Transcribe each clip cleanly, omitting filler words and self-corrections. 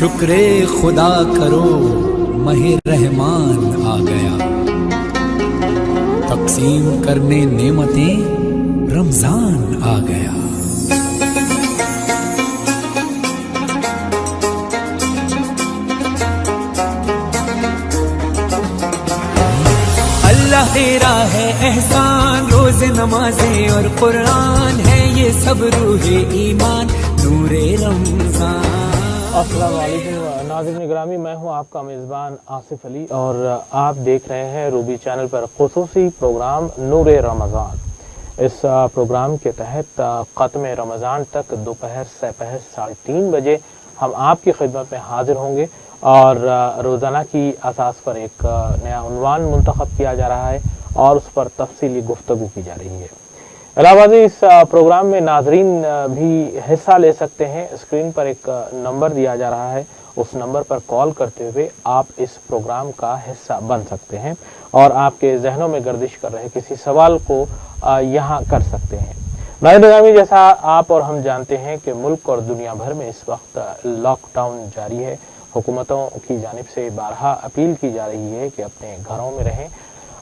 شکر خدا کرو ماہ رحمان آ گیا، تقسیم کرنے نعمتیں رمضان آ گیا۔ اللہ تیرا ہے احسان، روز نمازیں اور قرآن ہے یہ سب روح ایمان نور رمضان۔ السلام علیکم ناظرین گرامی، میں ہوں آپ کا میزبان آصف علی اور آپ دیکھ رہے ہیں روبی چینل پر خصوصی پروگرام نور رمضان۔ اس پروگرام کے تحت ختم رمضان تک دوپہر سے 3:30 بجے ہم آپ کی خدمت میں حاضر ہوں گے اور روزانہ کی اساس پر ایک نیا عنوان منتخب کیا جا رہا ہے اور اس پر تفصیلی گفتگو کی جا رہی ہے۔ علاوہ ازیں اس پروگرام میں ناظرین بھی حصہ لے سکتے ہیں۔ اسکرین پر ایک نمبر دیا جا رہا ہے، اس نمبر پر کال کرتے ہوئے آپ اس پروگرام کا حصہ بن سکتے ہیں اور آپ کے ذہنوں میں گردش کر رہے کسی سوال کو یہاں کر سکتے ہیں۔ ناظرین جیسا آپ اور ہم جانتے ہیں کہ ملک اور دنیا بھر میں اس وقت لاک ڈاؤن جاری ہے۔ حکومتوں کی جانب سے بارہا اپیل کی جا رہی ہے کہ اپنے گھروں میں رہیں۔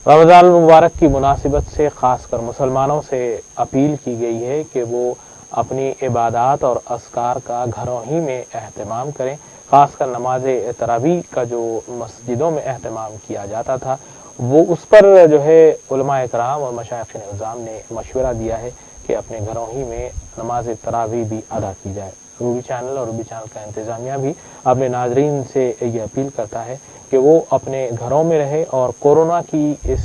رمضان المبارک کی مناسبت سے خاص کر مسلمانوں سے اپیل کی گئی ہے کہ وہ اپنی عبادات اور اذکار کا گھروں ہی میں اہتمام کریں۔ خاص کر نماز تراویح کا جو مسجدوں میں اہتمام کیا جاتا تھا، وہ اس پر جو ہے علماء کرام اور مشائخ نظام نے مشورہ دیا ہے کہ اپنے گھروں ہی میں نماز تراویح بھی ادا کی جائے۔ روبی چینل اور روبی چینل کا انتظامیہ بھی اپنے ناظرین سے یہ اپیل کرتا ہے کہ وہ اپنے گھروں میں رہے اور کورونا کی اس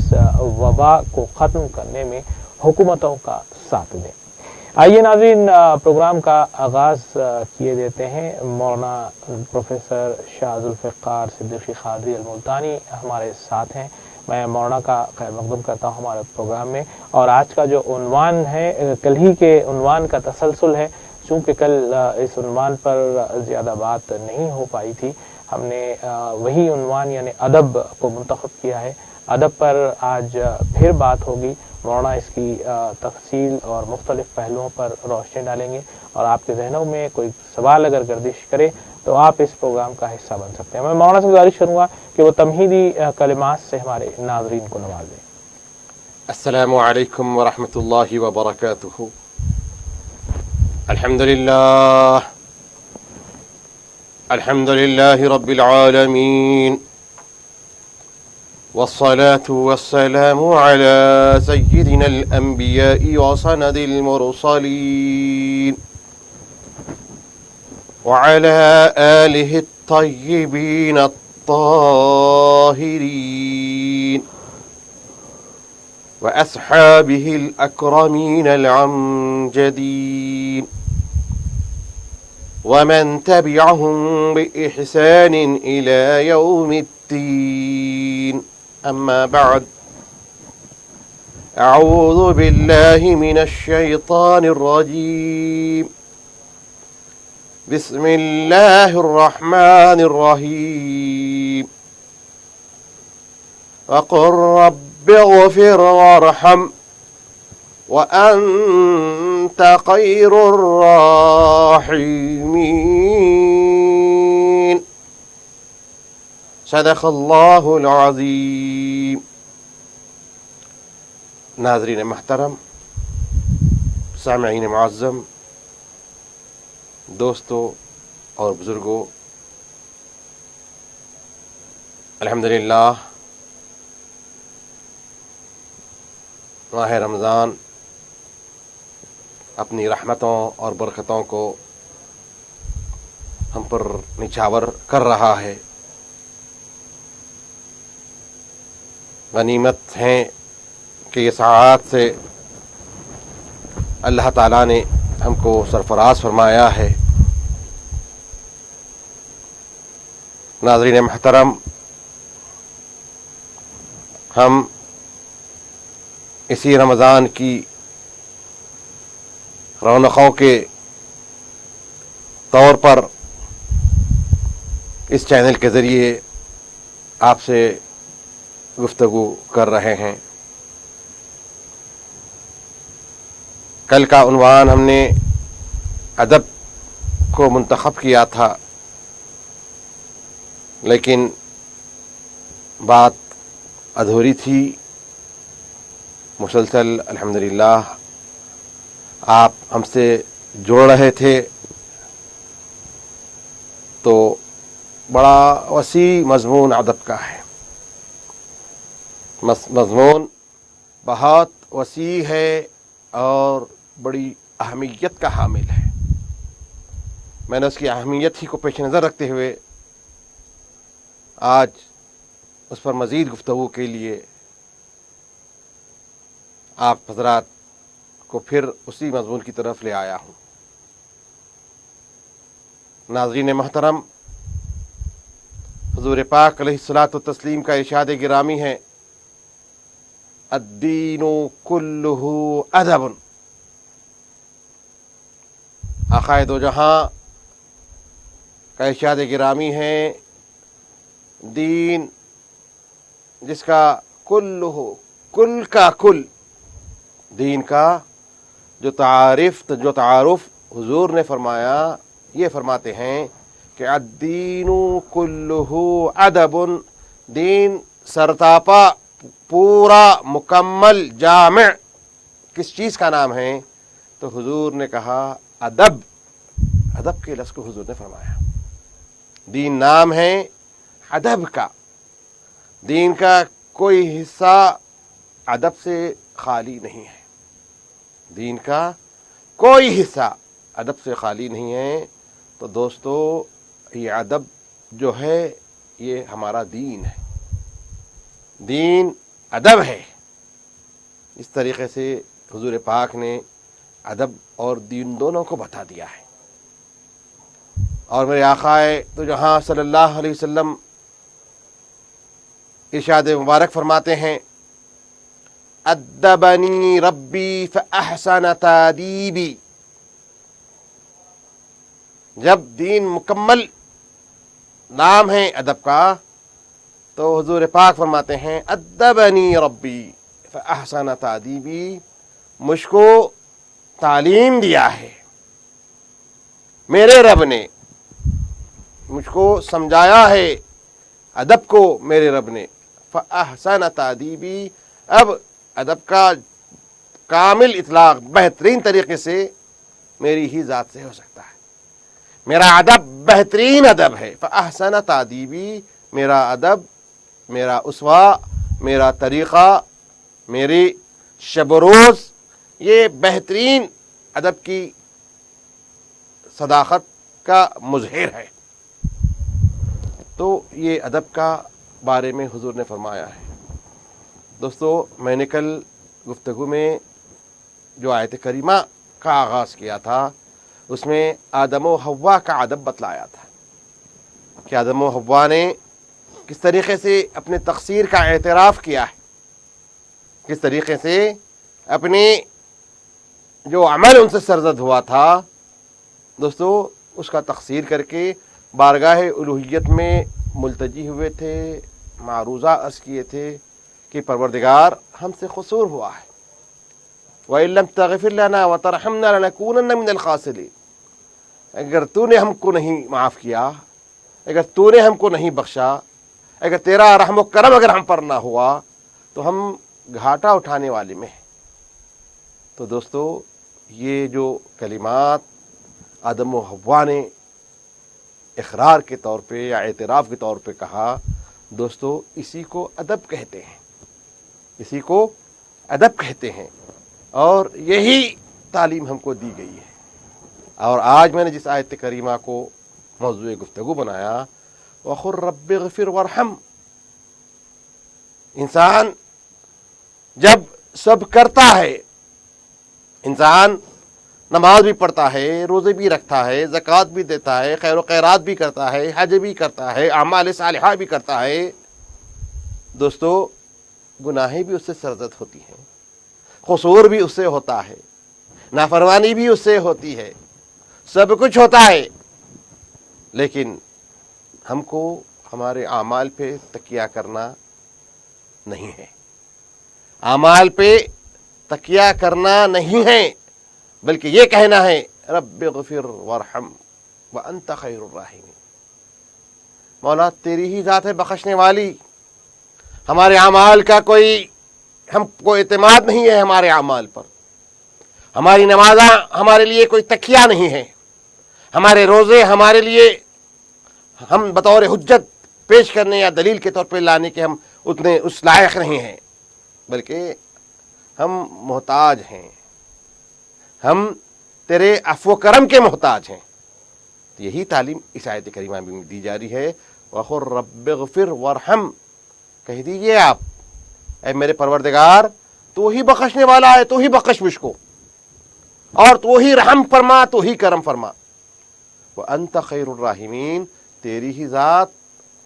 وبا کو ختم کرنے میں حکومتوں کا ساتھ دیں۔ آئیے ناظرین پروگرام کا آغاز کیے دیتے ہیں۔ مولانا پروفیسر شاہ ذوالفقار صدیقی قادری الملتانی ہمارے ساتھ ہیں۔ میں مولانا کا خیر مقدم کرتا ہوں ہمارے پروگرام میں، اور آج کا جو عنوان ہے کل ہی کے عنوان کا تسلسل ہے، چونکہ کل اس عنوان پر زیادہ بات نہیں ہو پائی تھی، ہم نے وہی عنوان یعنی ادب کو منتخب کیا ہے۔ ادب پر آج پھر بات ہوگی، مولانا اس کی تفصیل اور مختلف پہلوؤں پر روشنی ڈالیں گے، اور آپ کے ذہنوں میں کوئی سوال اگر گردش کرے تو آپ اس پروگرام کا حصہ بن سکتے ہیں۔ میں مولانا سے گزارش کروں گا کہ وہ تمہیدی کلمات سے ہمارے ناظرین کو نوازیں۔ السلام علیکم ورحمۃ اللہ وبرکاتہ۔ الحمد للہ رب العالمین، والصلاة والسلام على سيدنا الأنبياء وسند المرسلين وعلى آله الطيبين الطاهرين وأصحابه الأكرمين الأمجدين ومن تبعهم بإحسان إلى يوم الدين، أما بعد، أعوذ بالله من الشيطان الرجيم، بسم الله الرحمن الرحيم، وقل رب اغفر وارحم وأنت خير الراحمين، صدق اللہ العظیم۔ ناظرین محترم، سامعین معظم، دوستوں اور بزرگوں، الحمدللہ ماہ رمضان اپنی رحمتوں اور برکتوں کو ہم پر نچھاور کر رہا ہے۔ غنیمت ہیں کہ یہ ساعات سے اللہ تعالیٰ نے ہم کو سرفراز فرمایا ہے۔ ناظرین محترم، ہم اسی رمضان کی رونقوں کے طور پر اس چینل کے ذریعے آپ سے گفتگو کر رہے ہیں۔ کل کا عنوان ہم نے ادب کو منتخب کیا تھا، लेकिन बात अधूरी थी। मुसलसल अल्हम्दुलिल्लाह आप हमसे जुड़ रहे थे, तो बड़ा वसी मज़मून अदब का है। मज़मून बहुत वसी है और बड़ी अहमियत का हामिल है। मैंने उसकी अहमियत ही को पेश नज़र रखते हुए आज उस पर मज़ीद गुफ्तगू के लिए आप हज़रात को फिर उसी मज़मून की तरफ ले आया हूँ। नाज़रीन मोहतरम, हुज़ूर पाक अलैहिस्सलातु तस्लीम का इरशाद गिरामी है, अद्दीनु कुल्लुहु अदबुन। आक़ाए दो जहां का इरशाद गिरामी है, दीन जिसका कुल्लुहु, कुल का कुल, दीन का जो तारुफ हुजूर ने फरमाया, ये फरमाते हैं कि अद्दीनु कुल्लुहु अदबुन, दीन सरतापा पूरा मुकम्मल जामे किस चीज़ का नाम है? तो हुजूर ने कहा अदब। अदब के लफ्ज़ को हुजूर ने फरमाया। दीन नाम है अदब का। दीन का कोई हिस्सा अदब से खाली नहीं है। दीन का कोई हिस्सा अदब से खाली नहीं है। तो दोस्तों, ये अदब जो है ये हमारा दीन है। दीन अदब है। इस तरीक़े से हुजूर पाक ने अदब और दीन दोनों को बता दिया है। और मेरे आक़ाए तो जहाँ सल्लल्लाहु अलैहि वसल्लम इरशाद मुबारक फरमाते हैं, अद्दबनी रब्बी फ़अहसन तादीबी। जब दीन मुकम्मल नाम है अदब का, तो हुजूर पाक फरमाते हैं अद्दबनी रब्बी फ़अहसन तादीबी, मुझको तालीम दिया है मेरे रब ने, मुझको समझाया है अदब को मेरे रब ने। फ़अहसन तादीबी, अब अदब का कामिल इतलाक़ बेहतरीन तरीक़े से मेरी ही ज़ात से हो सकता है। मेरा अदब बेहतरीन अदब है। फ़अहसन तादीबी, मेरा अदब, मेरा उसवा, मेरा तरीक़ा, मेरी शब रोज़, ये बेहतरीन अदब की सदाक़त का मुज़हिर है। तो ये अदब का बारे में हुजूर ने फरमाया है। दोस्तों, मैंने कल गुफ्तगू में जो आयत करीमा का आगाज़ किया था, उसमें आदम व हव्वा का अदब बतलाया था कि आदम व हव्वा ने किस तरीक़े से अपने तक़सीर का एतराफ़ किया है, किस तरीक़े से अपने जो अमल उनसे सरज़द हुआ था, दोस्तों उसका तक़सीर करके बारगाह उलूहियत में मुल्तजी हुए थे, मारूज़ा अर्ज़ किए थे कि परवरदिगार हमसे क़सूर हुआ है, व इन लम तग़फ़िर लना व तरहमना लनकूनन्न मिनल ख़ासिरीन। अगर तूने हमको नहीं माफ़ किया, अगर तूने हमको नहीं बख्शा, अगर तेरा रहम व करम अगर हम पर ना हुआ, तो हम घाटा उठाने वाले में हैं। तो दोस्तों, ये जो कलिमात आदम व हव्वा ने इक़रार के तौर पे या एतराफ़ के तौर पे कहा, दोस्तों इसी को अदब कहते हैं, इसी को अदब कहते हैं। और यही तालीम हमको दी गई है। और आज मैंने जिस आयत करीमा को मौज़ूए गुफ्तगू बनाया, वक़ुल रब्बिग़फ़िर वरहम, इंसान जब सब करता है, इंसान नमाज भी पढ़ता है, रोज़े भी रखता है, ज़कात भी देता है, खैर व खैरात भी करता है, हज भी करता है, अमाल सालिहा भी करता है, दोस्तों गुनाहें भी उससे सरज़द होती हैं, क़सूर भी उससे होता है, नाफरमानी भी उससे होती है, सब कुछ होता है। लेकिन हमको हमारे आमाल पे तकिया करना नहीं है, आमाल पे तकिया करना नहीं है, बल्कि ये कहना है रब्बिग़फ़िर वरहम व अंत खैरुर राहिमीन। مولا تیری ہی ذات ہے بخشنے والی، ہمارے اعمال کا ہم کو اعتماد نہیں ہے، ہمارے اعمال پر ہماری نمازاں ہمارے لیے کوئی تکیہ نہیں ہے، ہمارے روزے ہمارے لیے ہم بطور حجت پیش کرنے یا دلیل کے طور پہ لانے کے ہم اتنے اس لائق نہیں ہیں، بلکہ ہم محتاج ہیں، ہم تیرے عفو و کرم کے محتاج ہیں۔ یہی تعلیم اس آیت کریمہ میں دی جا رہی ہے، وَقُلْ رَبِّ اغْفِرْ وَارْحَمْ، کہہ دیجئے آپ اے میرے پروردگار تو ہی بخشنے والا ہے، تو ہی بخش مجھ کو، اور تو ہی رحم فرما، تو ہی کرم فرما، وَأَنْتَ خَيْرُ الرَّاحِمِينَ، تیری ہی ذات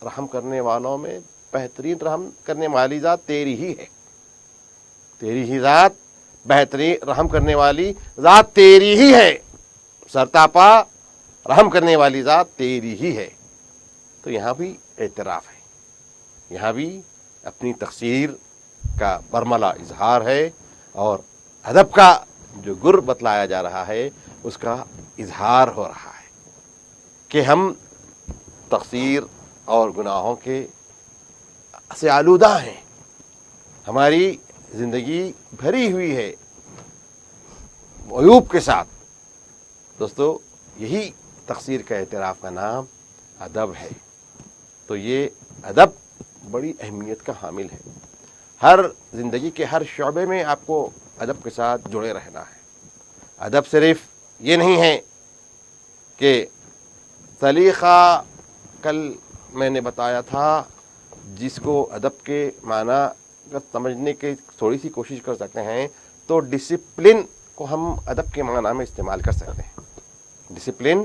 رحم کرنے والوں میں بہترین رحم کرنے والی ذات تیری ہی ہے، تیری ہی ذات بہترین رحم کرنے والی ذات تیری ہی ہے، سرتاپا رحم کرنے والی ذات تیری ہی ہے۔ تو یہاں بھی اعتراف ہے، یہاں بھی اپنی تقصیر کا برملا اظہار ہے، اور ادب کا جو گر بتلایا جا رہا ہے اس کا اظہار ہو رہا ہے کہ ہم تقصیر اور گناہوں کے سے آلودہ ہیں، ہماری زندگی بھری ہوئی ہے عیوب کے ساتھ۔ دوستو یہی تقصیر کا اعتراف کا نام ادب ہے۔ تو یہ ادب بڑی اہمیت کا حامل ہے، ہر زندگی کے ہر شعبے میں آپ کو ادب کے ساتھ جڑے رہنا ہے۔ ادب صرف یہ نہیں ہے کہ سلیقہ، کل میں نے بتایا تھا جس کو ادب کے معنی سمجھنے کی تھوڑی سی کوشش کر سکتے ہیں تو ڈسپلن کو ہم ادب کے معنی میں استعمال کر سکتے ہیں۔ ڈسپلن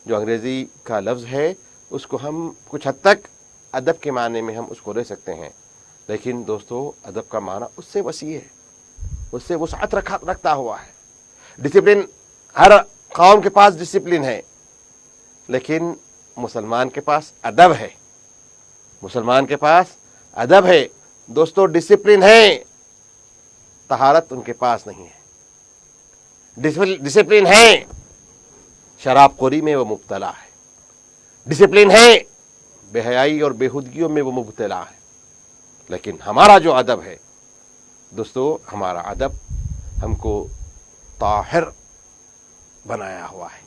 جو انگریزی کا لفظ ہے اس کو ہم کچھ حد تک ادب کے معنی میں ہم اس کو لے سکتے ہیں، لیکن دوستو ادب کا معنی اس سے وسیع ہے، اس سے وسعت رکھتا ہوا ہے۔ ڈسپلن، ہر قوم کے پاس ڈسپلن ہے، لیکن مسلمان کے پاس ادب ہے، مسلمان کے پاس ادب ہے۔ دوستو ڈسپلن ہے، طہارت ان کے پاس نہیں ہے۔ ڈسپلن ہے، شراب خوری میں وہ مبتلا ہے۔ ڈسپلن ہے، بے حیائی اور بےہودگیوں میں وہ مبتلا ہے۔ لیکن ہمارا جو ادب ہے دوستو، ہمارا ادب ہم کو طاہر بنایا ہوا ہے،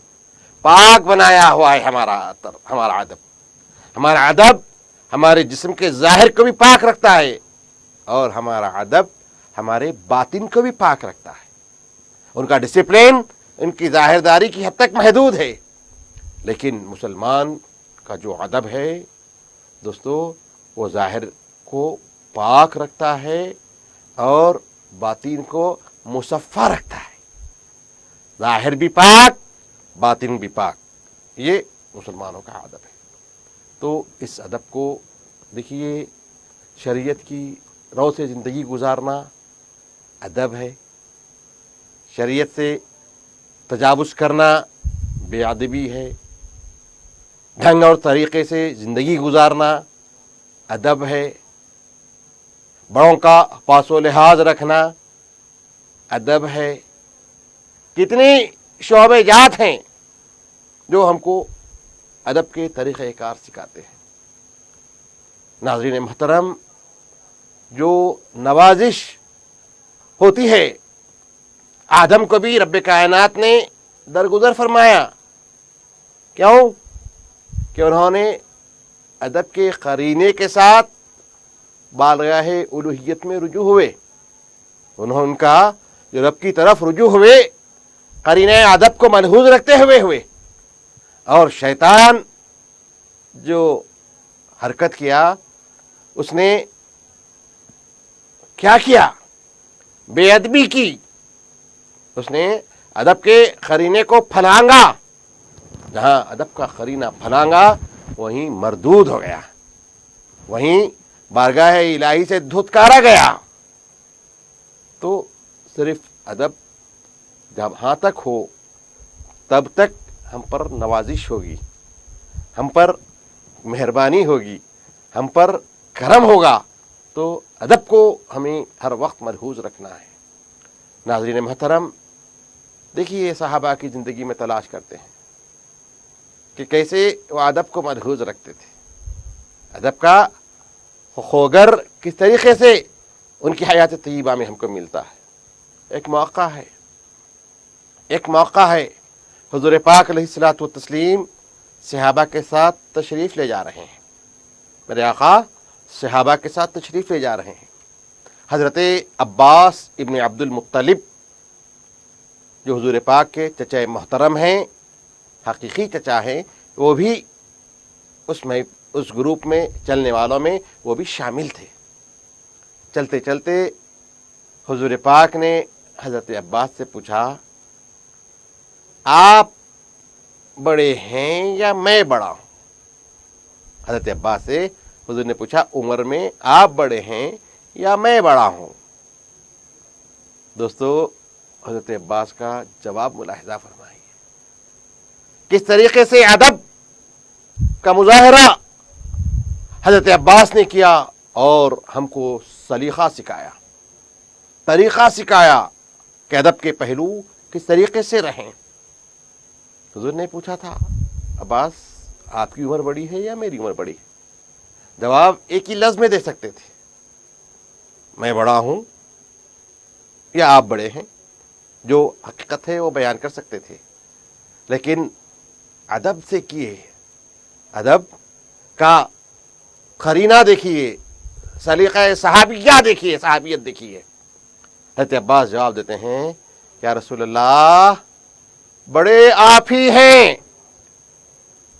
پاک بنایا ہوا ہے۔ ہمارا ادب، ہمارا ادب ہمارے جسم کے ظاہر کو بھی پاک رکھتا ہے، اور ہمارا ادب ہمارے باطن کو بھی پاک رکھتا ہے۔ ان کا ڈسپلن ان کی ظاہرداری کی حد تک محدود ہے، لیکن مسلمان کا جو ادب ہے دوستو وہ ظاہر کو پاک رکھتا ہے اور باطن کو مصفا رکھتا ہے۔ ظاہر بھی پاک، باطن بھی پاک، یہ مسلمانوں کا ادب ہے۔ تو اس ادب کو دیکھیے، شریعت کی رو سے زندگی گزارنا ادب ہے، شریعت سے تجاوز کرنا بے ادبی ہے، ڈھنگ اور طریقے سے زندگی گزارنا ادب ہے، بڑوں کا پاس و لحاظ رکھنا ادب ہے۔ کتنی شعبے جات ہیں جو ہم کو ادب کے طریقہ کار سکھاتے ہیں۔ ناظرین محترم، جو نوازش ہوتی ہے آدم کو بھی رب کائنات نے درگزر فرمایا، کیوں؟ کہ انہوں نے ادب کے قرینے کے ساتھ بالغاہ الوہیت میں رجوع ہوئے، ان کا جو رب کی طرف رجوع ہوئے قرینہ ادب کو ملحوظ رکھتے ہوئے، اور شیطان جو حرکت کیا اس نے کیا کیا؟ بے ادبی کی، اس نے ادب کے قرینے کو پھلانگا، جہاں ادب کا قرینہ پھلانگا وہیں مردود ہو گیا، وہیں بارگاہ الہی سے دھتکارا گیا۔ تو صرف ادب جب ہاں تک ہو تب تک ہم پر نوازش ہوگی، ہم پر مہربانی ہوگی، ہم پر کرم ہوگا، تو ادب کو ہمیں ہر وقت ملحوظ رکھنا ہے۔ ناظرین محترم، دیکھیے صحابہ کی زندگی میں تلاش کرتے ہیں کہ کیسے وہ ادب کو ملحوظ رکھتے تھے۔ ادب کا خوگر کس طریقے سے ان کی حیات طیبہ میں ہم کو ملتا ہے. ایک موقع ہے حضور پاک علیہ الصلوۃ والتسلیم صحابہ کے ساتھ تشریف لے جا رہے ہیں. میرے آقا صحابہ کے ساتھ تشریف لے جا رہے ہیں. حضرت عباس ابن عبد المطلب جو حضور پاک کے چچا محترم ہیں, حقیقی چچا ہیں, وہ بھی اس گروپ میں چلنے والوں میں وہ بھی شامل تھے. چلتے چلتے حضور پاک نے حضرت عباس سے پوچھا, آپ بڑے ہیں یا میں بڑا ہوں؟ حضرت عباس سے حضور نے پوچھا, عمر میں آپ بڑے ہیں یا میں بڑا ہوں؟ دوستو, حضرت عباس کا جواب ملاحظہ فرمائیے. کس طریقے سے ادب کا مظاہرہ حضرت عباس نے کیا اور ہم کو سلیقہ سکھایا, طریقہ سکھایا کہ ادب کے پہلو کس طریقے سے رہیں. حضور نے پوچھا تھا, عباس آپ کی عمر بڑی ہے یا میری عمر بڑی ہے؟ جواب ایک ہی لفظ میں دے سکتے تھے, میں بڑا ہوں یا آپ بڑے ہیں. جو حقیقت ہے وہ بیان کر سکتے تھے, لیکن ادب سے کیے, ادب کا قرینہ دیکھیے, سلیقہ صحابیہ دیکھیے, صحابیت دیکھیے. حضرت عباس جواب دیتے ہیں, یا رسول اللہ بڑے آپ ہی ہیں,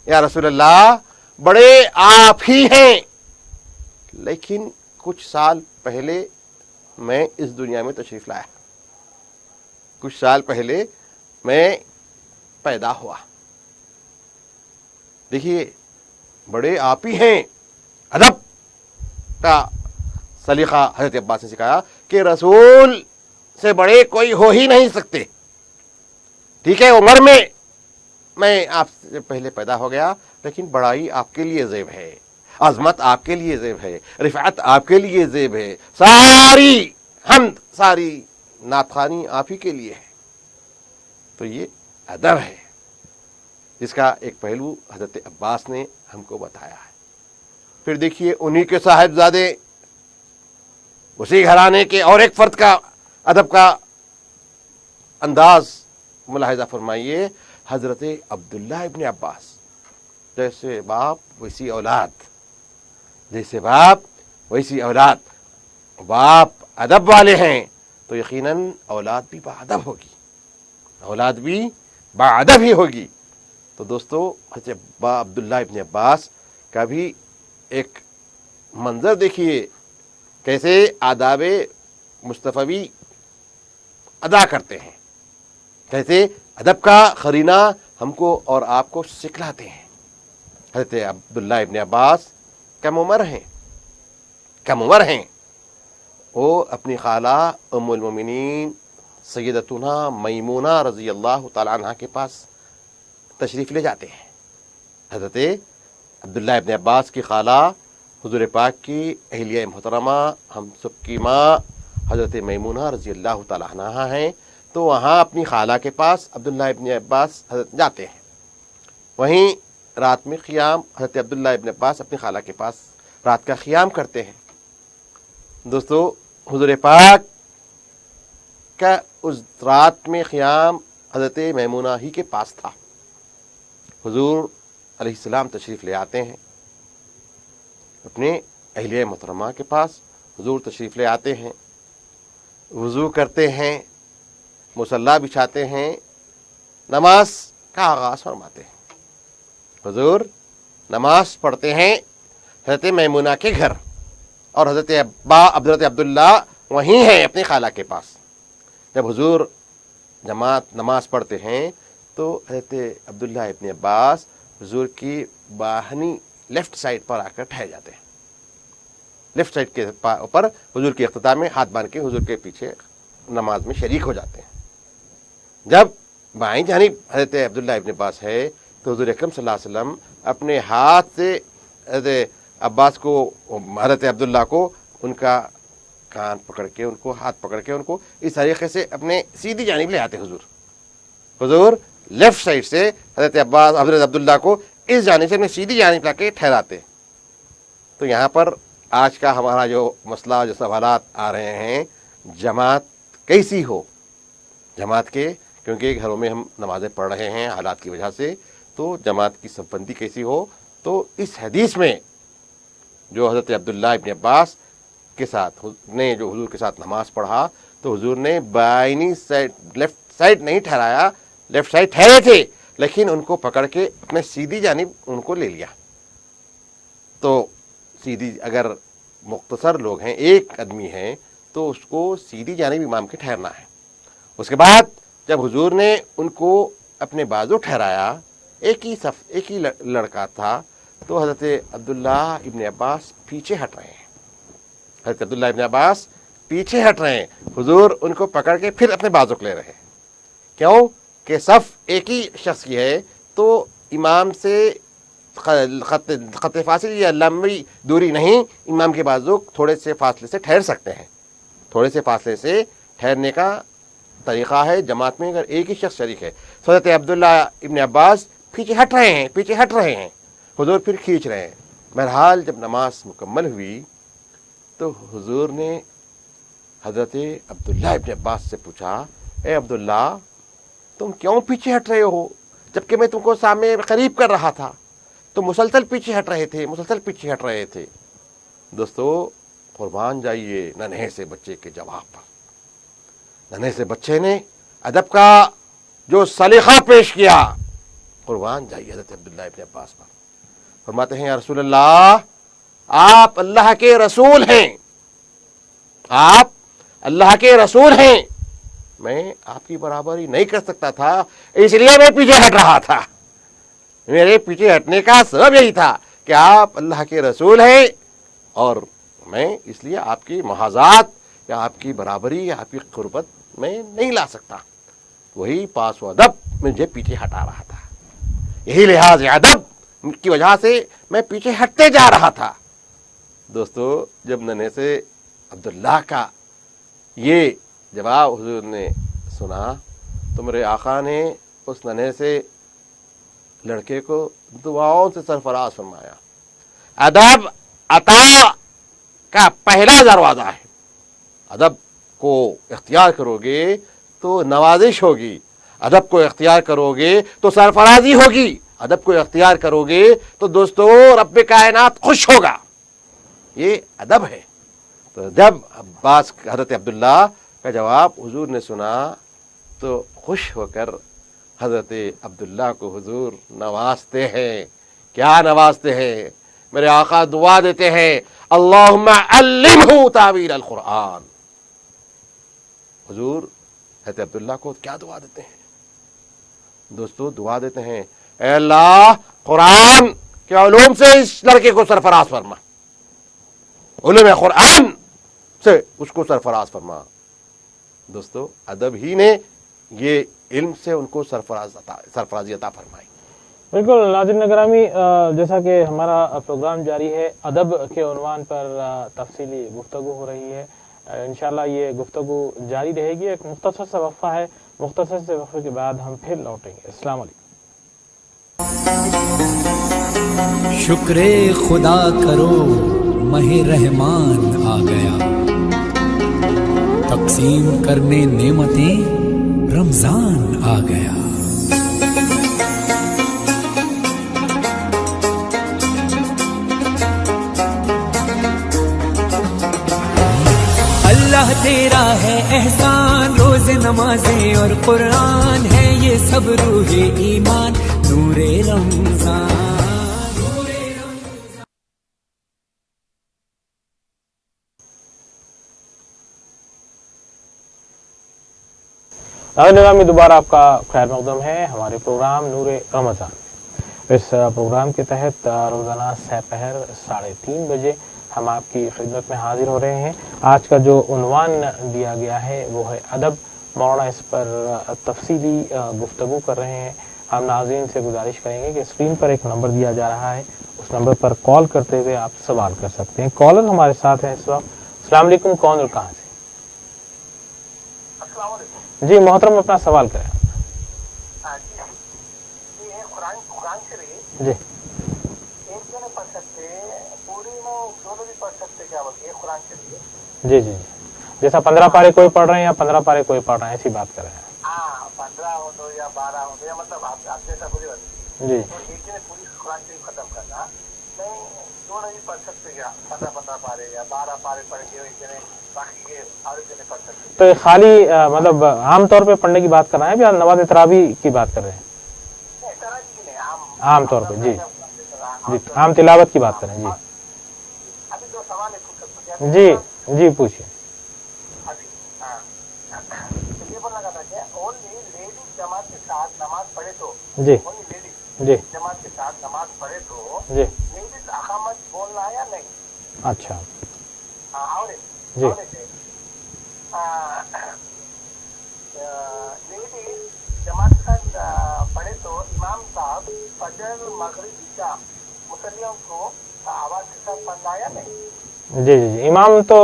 یا رسول اللہ بڑے آپ ہی ہیں, لیکن کچھ سال پہلے میں اس دنیا میں تشریف لایا, کچھ سال پہلے میں پیدا ہوا. دیکھیے, بڑے آپ ہی ہیں. ادب کا سلیقہ حضرت عباس نے سکھایا کہ رسول سے بڑے کوئی ہو ہی نہیں سکتے. ٹھیک ہے, عمر میں آپ سے پہلے پیدا ہو گیا, لیکن بڑائی آپ کے لیے زیب ہے, عظمت آپ کے لیے زیب ہے, رفعت آپ کے لیے زیب ہے, ساری حمد ساری نعت خوانی آپ ہی کے لیے ہے. تو یہ ادب ہے, جس کا ایک پہلو حضرت عباس نے ہم کو بتایا ہے. پھر دیکھیے, انہی کے صاحبزادے, اسی گھرانے کے اور ایک فرد کا ادب کا انداز ملاحظہ فرمائیے. حضرت عبداللہ ابن عباس, جیسے باپ ویسی اولاد, جیسے باپ ویسی اولاد. باپ ادب والے ہیں تو یقیناً اولاد بھی باادب ہوگی, اولاد بھی باادب ہی ہوگی. تو دوستو, حضرت عبداللہ ابن عباس کا بھی ایک منظر دیکھیے, کیسے آداب مصطفی ادا کرتے ہیں, کیسے ادب کا قرینہ ہم کو اور آپ کو سکھلاتے ہیں. حضرت عبداللہ ابن عباس کم عمر ہیں. وہ اپنی خالہ ام المومنین سیدتنا میمونہ رضی اللہ تعالیٰ عنہ کے پاس تشریف لے جاتے ہیں. حضرت عبداللہ ابن عباس کی خالہ حضور پاک کی اہلیہ محترمہ, ہم سب کی ماں حضرت میمونہ رضی اللہ تعالیٰ عنہ ہیں. تو وہاں اپنی خالہ کے پاس عبداللہ ابن عباس حضرت جاتے ہیں. وہیں رات میں قیام, حضرت عبداللہ ابن عباس اپنی خالہ کے پاس رات کا قیام کرتے ہیں. دوستو, حضور پاک کا اس رات میں قیام حضرت میمونہ ہی کے پاس تھا. حضور علیہ السلام تشریف لے آتے ہیں اپنے اہلیہ محترمہ کے پاس. حضور تشریف لے آتے ہیں, وضو کرتے ہیں, مصلی بچھاتے ہیں, نماز کا آغاز فرماتے ہیں. حضور نماز پڑھتے ہیں حضرت میمونہ کے گھر, اور حضرت عبداللہ وہیں ہیں اپنی خالہ کے پاس. جب حضور جماعت نماز پڑھتے ہیں تو حضرت عبداللہ ابن عباس حضور کی باہنی لیفٹ سائڈ پر آ کر ٹھہر جاتے ہیں. لیفٹ سائڈ کے اوپر حضور کے اختتام میں ہاتھ باندھ کے حضور کے پیچھے نماز میں شریک ہو جاتے ہیں. جب بائیں جانب حضرت عبداللہ ابن عباس ہے تو حضور اکرم صلی اللہ علیہ وسلم اپنے ہاتھ سے حضرت عبداللہ کو ان کا کان پکڑ کے, ان کو ہاتھ پکڑ کے, ان کو اس طریقے سے اپنے سیدھی جانب لے آتے. حضور لیفٹ سائڈ سے حضرت عبداللہ کو اس جانب سے اپنے سیدھی جانب لا کے ٹھہراتے. تو یہاں پر آج کا ہمارا جو مسئلہ جو سوالات آ رہے ہیں، جماعت کیسی ہو، جماعت کے، کیونکہ گھروں میں ہم نمازیں پڑھ رہے ہیں حالات کی وجہ سے، تو جماعت کی صف بندی کیسی ہو. تو اس حدیث میں جو حضرت عبداللہ ابن عباس کے ساتھ نے جو حضور کے ساتھ نماز پڑھا، تو حضور نے بائنی سائڈ لیفٹ سائڈ نہیں ٹھہرایا، لیفٹ سائڈ ٹھہرے تھے لیکن ان کو پکڑ کے اپنے سیدھی جانب ان کو لے لیا. تو سیدھی، اگر مختصر لوگ ہیں، ایک آدمی ہے، تو اس کو سیدھی جانب امام کے ٹھہرنا ہے. اس کے بعد جب حضور نے ان کو اپنے بازو ٹھہرایا، ایک ہی لڑکا تھا، تو حضرت عبداللہ ابن عباس پیچھے ہٹ رہے ہیں. حضرت عبداللہ ابن عباس پیچھے ہٹ رہے ہیں، حضور ان کو پکڑ کے پھر اپنے بازو کو لے رہے ہیں. کیوں کہ صف ایک ہی شخص کی ہے، تو امام سے خط فاصل یا لمبی دوری نہیں، امام کے بازو تھوڑے سے فاصلے سے ٹھہر سکتے ہیں. تھوڑے سے فاصلے سے ٹھہرنے کا طریقہ ہے جماعت میں اگر ایک ہی شخص شریک ہے. حضرت عبداللہ ابن عباس پیچھے ہٹ رہے ہیں، حضور پھر کھینچ رہے ہیں. بہرحال جب نماز مکمل ہوئی تو حضور نے حضرت عبداللہ ابن عباس سے پوچھا، اے عبداللہ، تم کیوں پیچھے ہٹ رہے ہو؟ جبکہ میں تم کو سامنے قریب کر رہا تھا، تو مسلسل پیچھے ہٹ رہے تھے. دوستو، قربان جائیے ننھے سے بچے کے جواب پر. ننھے سے بچے نے ادب کا جو سلیقہ پیش کیا، قربان جائیے حضرت عبداللہ ابن عباس پر. فرماتے ہیں، یا رسول اللہ، آپ اللہ کے رسول ہیں، آپ اللہ کے رسول ہیں، میں آپ کی برابری نہیں کر سکتا تھا، اس لیے میں پیچھے ہٹ رہا تھا. میرے پیچھے ہٹنے کا سبب یہی تھا کہ آپ اللہ کے رسول ہیں، اور میں اس لیے آپ کی محاذات یا آپ کی برابری یا آپ کی قربت میں نہیں لا سکتا. وہی پاس و ادب مجھے پیچھے ہٹا رہا تھا، یہی لحاظ ادب کی وجہ سے میں پیچھے ہٹتے جا رہا تھا. دوستو، جب ننھے سے عبداللہ کا یہ جواب حضور نے سنا تو میرے آقا نے اس ننھے سے لڑکے کو دعاؤں سے سرفراز فرمایا. ادب عطا کا پہلا دروازہ ہے. ادب کو اختیار کرو گے تو نوازش ہوگی، ادب کو اختیار کرو گے تو سرفرازی ہوگی، ادب کو اختیار کرو گے تو دوستو رب کائنات خوش ہوگا. یہ ادب ہے. تو جب عباس حضرت عبداللہ کا جواب حضور نے سنا تو خوش ہو کر حضرت عبداللہ کو حضور نوازتے ہیں. کیا نوازتے ہیں؟ میرے آقا دعا دیتے ہیں، اللہم علمہ تعویل القرآن. حضور حضرت عبداللہ کو کیا دعا دیتے ہیں؟ دوستو، دعا دیتے ہیں، اے اللہ، قرآن کے علوم سے اس لڑکے کو سرفراز فرما، علوم قرآن سے اس کو سرفراز فرما. دوستو، ادب ہی نے یہ علم سے ان کو سرفرازی عطا فرمائی. بالکل ناظرین گرامی، جیسا کہ ہمارا پروگرام جاری ہے، ادب کے عنوان پر تفصیلی گفتگو ہو رہی ہے. انشاءاللہ یہ گفتگو جاری رہے گی. ایک مختصر سا وقفہ ہے، مختصر سے وقفے کے بعد ہم پھر لوٹیں گے. السلام علیکم. شکر خدا کرو ماہ رحمان آ گیا، تقسیم کرنے نعمتیں رمضان آ گیا. اللہ تیرا ہے احسان، روز نمازیں اور قرآن ہے یہ سب روح ایمان، نور رمضان. ناظرین، دوبارہ آپ کا خیر مقدم ہے ہمارے پروگرام نور رمضان. اس پروگرام کے تحت روزانہ سپہر 3:30 بجے ہم آپ کی خدمت میں حاضر ہو رہے ہیں. آج کا جو عنوان دیا گیا ہے وہ ہے ادب. مولانا اس پر تفصیلی گفتگو کر رہے ہیں. ہم ناظرین سے گزارش کریں گے کہ اسکرین پر ایک نمبر دیا جا رہا ہے، اس نمبر پر کال کرتے ہوئے آپ سوال کر سکتے ہیں. کالر ہمارے ساتھ ہیں اس وقت. السلام علیکم. کون اور کہاں سے؟ السلام علیکم. جی محترم، اپنا سوال کریں. قرآن شریف جی ایک دن پڑھ سکتے پوری میں दोनों भी पढ़ सकते क्या बोलते हैं कुरान शरीफ? जी जी जी, जैसा 15 पारे कोई पढ़ रहे हैं या 15 पारे कोई पढ़ रहे हैं, ऐसी बात कर रहे हैं। हाँ, 15 हो दो या 12 हो दो, या मतलब आप जैसा बोले जी तो एक ने पूरी कुरान शरीफ खत्म करना नहीं, दोनों भी पढ़ सकते क्या? 15 पारे या 12 पारे पढ़ के एक जने बाकी के और एक जने पढ़ सकते? तो ये खाली मतलब आम तौर पे पढ़ने की बात कर रहे हैं या नमाज तरावी की बात कर रहे हैं? नहीं, तरह की नहीं, आम तौर पे, जी जी, आम तिलावत की बात करें। जी अभी दो सवाल है पूछ सकते क्या? जी जी, पूछिए। अभी तो ये बोलना था कि ओनली लेडीज जमात के साथ नमाज पढ़े तो, जी ओनली लेडीज जी जमात के साथ नमाज पढ़े तो जी, लेडीज अकामत बोलना है या नहीं? अच्छा और जी लेडीज जमात के साथ पढ़े तो इमाम साहब फजर मगरिब इशा मुसल्लियों को आवाज के साथ पढ़ना है या नहीं? जी जी, इमाम तो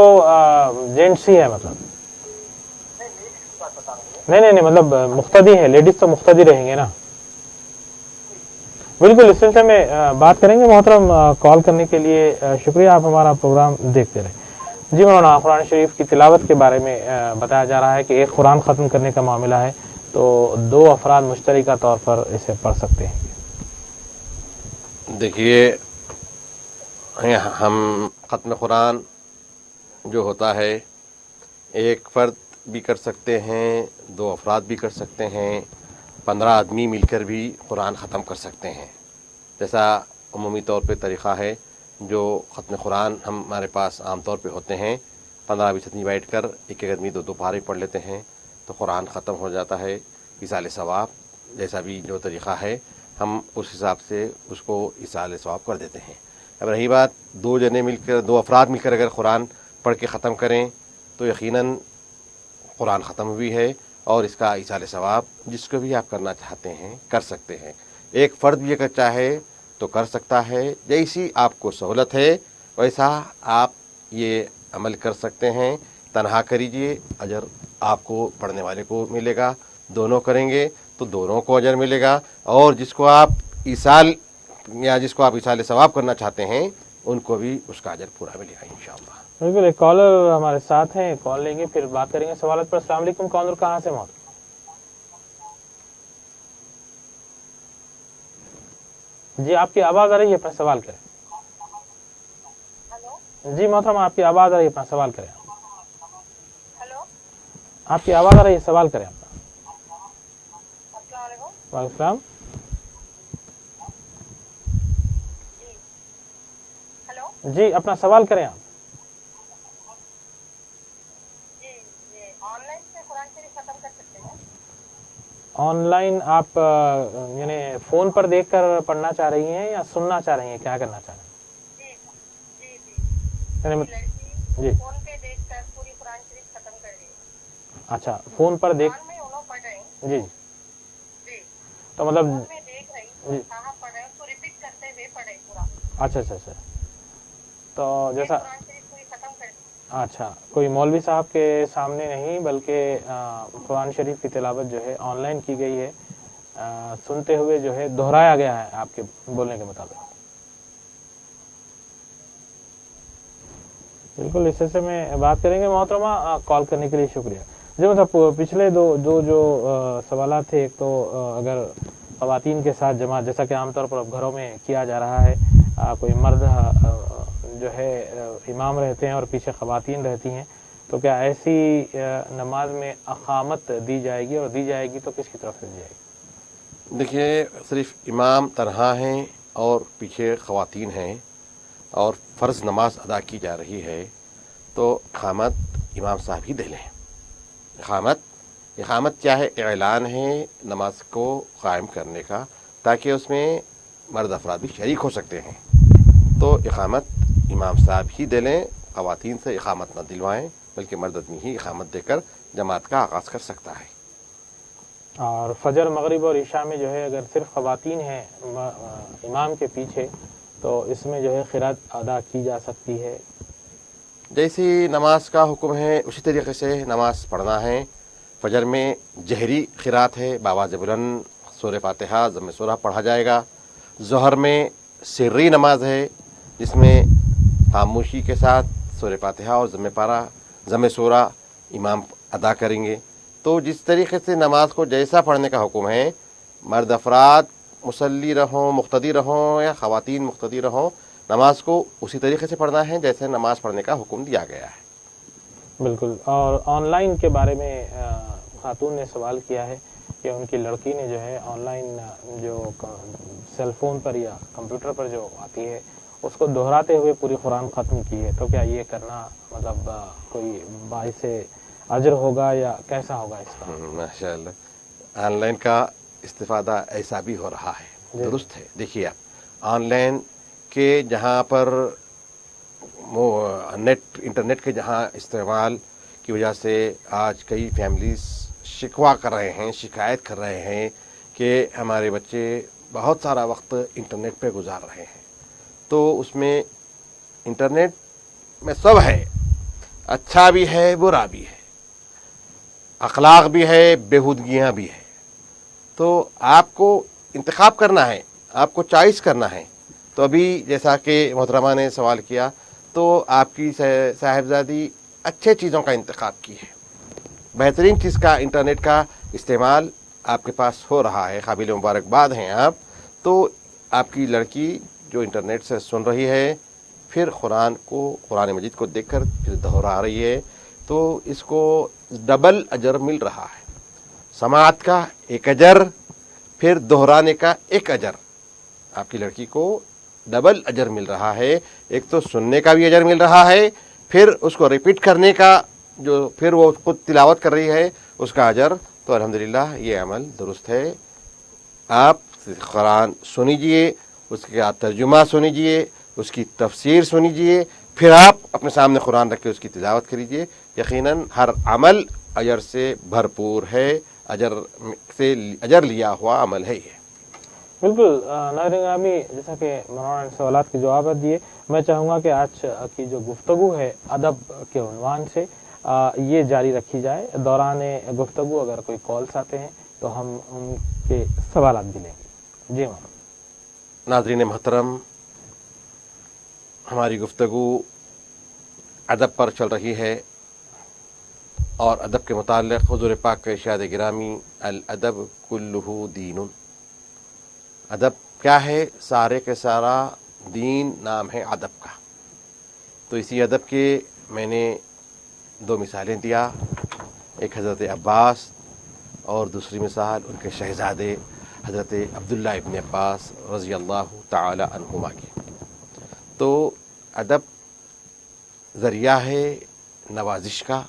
जेंट्स ही है, मतलब नहीं, लेडीज की बात बता रहा हूँ। नहीं नहीं नहीं, मतलब मुख्तदी है, लेडीज तो मुख्तदी रहेंगे ना। बिल्कुल, इस सिलसिले में बात करेंगे। मोहतरम, कॉल करने के लिए शुक्रिया, आप हमारा प्रोग्राम देखते रहे। जी मौलाना, कुरान शरीफ की तिलावत के बारे में बताया जा रहा है कि एक कुरान ख़त्म करने का मामला है तो 2 अफराद मुश्तरका तौर पर इसे पढ़ सकते हैं। देखिए, हम ख़त्म कुरान जो होता है एक फ़र्द भी कर सकते हैं, 2 अफराद भी कर सकते हैं, 15 आदमी मिलकर भी कुरान ख़त्म कर सकते हैं। जैसा अमूमी तौर पे तरीक़ा है, जो ख़त्म कुरान हमारे पास आम तौर पे होते हैं, 15-20 आदमी बैठ कर एक एक आदमी 2-2 पारे पढ़ लेते हैं तो कुरान ख़त्म हो जाता है। इसाले सवाब जैसा भी जो तरीक़ा है, हम उस हिसाब से उसको इसाले सवाब कर देते हैं। अब रही बात 2 जने मिलकर, 2 अफराद मिलकर अगर कुरान पढ़ के ख़त्म करें तो यकीनन कुरान ख़त्म हुई है और इसका इसाले सवाब जिसको भी आप करना चाहते हैं कर सकते हैं। एक फ़र्द भी अगर चाहे तो कर सकता है, जैसी आपको सहूलत है वैसा आप ये अमल कर सकते हैं। तन्हा करीजिए, अजर आपको पढ़ने वाले को मिलेगा, दोनों करेंगे तो दोनों को अजर मिलेगा, और जिसको आप इसाले सवाब करना चाहते हैं उनको भी उसका अजर पूरा मिलेगा इंशाअल्लाह। बिल्कुल, एक कॉलर हमारे साथ हैं, कॉल लेंगे फिर बात करेंगे सवालत पर। अस्सलाम वालेकुम, कौन और कहाँ से मौत? जी, आपकी आवाज़ आ रही है, अपना सवाल करें। हेलो जी मोहतरम, आपकी आवाज़ आ रही है, अपना सवाल करें। हेलो, आपकी आवाज़ आ रही है, सवाल करें अपना। अस्सलाम वालेकुम। वालेकुम सलाम। हेलो जी, अपना सवाल करें आप। जी, ये ऑनलाइन से कुरान शरीफ खत्म कर सकते हैं? ऑनलाइन आप यानी फ़ोन पर देखकर पढ़ना चाह रही हैं या सुनना चाह रही हैं, क्या करना चाह रही हैं? जी जी जी, यानी लड़की जी, फोन पे देखकर पूरी कुरान शरीफ खत्म कर दी। अच्छा, फ़ोन पर देख, कुरान में वो लोग पढ़ रहे हैं। जी जी, तो मतलब, फोन में देख रही, जी, कहाँ पढ़ रहे हैं उसको रिपीट करते हुए पढ़े पूरा। अच्छा अच्छा अच्छा, तो जैसा, कुरान शरीफ पूरी खत्म कर दी। अच्छा, कोई मौलवी साहब के सामने नहीं बल्कि कुरान शरीफ की तिलावत जो है ऑनलाइन की गई है, सुनते हुए जो है दोहराया गया है आपके बोलने के मुताबिक। बिल्कुल, इस हिस्से में बात करेंगे। मोहतरमा, कॉल करने के लिए शुक्रिया। जी मतलब पिछले दो जो सवालात थे, एक तो अगर ख़वातीन के साथ जमात, जैसा कि आमतौर पर अब घरों में किया जा रहा है, कोई मर्द जो है इमाम रहते हैं और पीछे ख़वातीन रहती हैं, तो क्या ऐसी नमाज में अक़ामत दी जाएगी, और दी जाएगी तो किसकी तरफ से दी जाएगी? देखिए, सिर्फ इमाम तन्हा हैं और पीछे ख़वातीन हैं और फ़र्ज़ नमाज अदा की जा रही है तो इक़ामत इमाम साहब ही दे लें। इक़ामत क्या है? ऐलान है नमाज को क़ायम करने का, ताकि उसमें मर्द अफराद भी शरीक हो सकते हैं। तो इक़ामत इमाम साहब ही दे लें, ख़वातीन से इक़ामत न दिलवाएं, बल्कि मर्द आदमी ही इक़ामत देकर जमात का आगाज़ कर सकता है। और फजर, मगरिब और इशा में जो है अगर सिर्फ ख़वातीन हैं इमाम के पीछे, तो इसमें जो है क़िरात अदा की जा सकती है। जैसी नमाज का हुक्म है उसी तरीके से नमाज पढ़ना है। फजर में जहरी क़िरात है, बावाज़ बुलंद सूरह फ़ातिहा, ज़म्मे सूरह पढ़ा जाएगा। ज़ोहर में सिर्री नमाज है जिसमें خاموشی کے ساتھ سورہ فاتحہ اور ضم سورہ امام ادا کریں گے. تو جس طریقے سے نماز کو جیسا پڑھنے کا حکم ہے، مرد افراد مصلی رہوں، مقتدی رہوں یا خواتین مقتدی رہوں، نماز کو اسی طریقے سے پڑھنا ہے جیسے نماز پڑھنے کا حکم دیا گیا ہے. بالکل. اور آن لائن کے بارے میں خاتون نے سوال کیا ہے کہ ان کی لڑکی نے جو ہے آن لائن جو سیل فون پر یا کمپیوٹر پر جو آتی ہے اس کو دہراتے ہوئے پوری قرآن ختم کی ہے، تو کیا یہ کرنا مطلب کوئی باعث اجر ہوگا یا کیسا ہوگا اس کا؟ ماشاء اللہ، آن لائن کا استفادہ ایسا بھی ہو رہا ہے. درست ہے. دیکھیے آپ آن لائن کے جہاں پر انٹرنیٹ کے جہاں استعمال کی وجہ سے آج کئی فیملیز شکوہ کر رہے ہیں، شکایت کر رہے ہیں کہ ہمارے بچے بہت سارا وقت انٹرنیٹ پہ گزار رہے ہیں. تو اس میں انٹرنیٹ میں سب ہے، اچھا بھی ہے برا بھی ہے، اخلاق بھی ہے بیہودگیاں بھی ہے. تو آپ کو انتخاب کرنا ہے، آپ کو چوائس کرنا ہے. تو ابھی جیسا کہ محترمہ نے سوال کیا تو آپ کی صاحبزادی اچھے چیزوں کا انتخاب کی ہے، بہترین چیز کا انٹرنیٹ کا استعمال آپ کے پاس ہو رہا ہے، قابل مبارکباد ہیں آپ. تو آپ کی لڑکی جو انٹرنیٹ سے سن رہی ہے، پھر قرآن مجید کو دیکھ کر پھر دہرا رہی ہے، تو اس کو ڈبل اجر مل رہا ہے. سماعت کا ایک اجر، پھر دہرانے کا ایک اجر. آپ کی لڑکی کو ڈبل اجر مل رہا ہے. ایک تو سننے کا بھی اجر مل رہا ہے، پھر اس کو ریپیٹ کرنے کا جو پھر وہ خود تلاوت کر رہی ہے اس کا اجر. تو الحمدللہ یہ عمل درست ہے. آپ قرآن سنیجئے، اس کا ترجمہ سنیجئے، اس کی تفسیر سنیجئے، پھر آپ اپنے سامنے قرآن رکھ کے اس کی تلاوت کریجئے. یقیناً ہر عمل اجر سے بھرپور ہے، اجر لیا ہوا عمل ہے یہ. بالکل. ناظرین گرامی، جیسا کہ مولانا نے سوالات کے جوابات دیے، میں چاہوں گا کہ آج کی جو گفتگو ہے ادب کے عنوان سے یہ جاری رکھی جائے. دوران گفتگو اگر کوئی کالز آتے ہیں تو ہم ان کے سوالات بھی لیں گے. جی مولانا. ناظرین محترم، ہماری گفتگو ادب پر چل رہی ہے اور ادب کے متعلق حضور پاک کا ارشاد گرامی الادب کلہ دین. ادب کیا ہے؟ سارے کے سارا دین نام ہے ادب کا. تو اسی ادب کے میں نے دو مثالیں دیا، ایک حضرت عباس اور دوسری مثال ان کے شہزادے حضرت عبداللہ ابن عباس رضی اللہ تعالی عنہما کی. تو ادب ذریعہ ہے نوازش کا،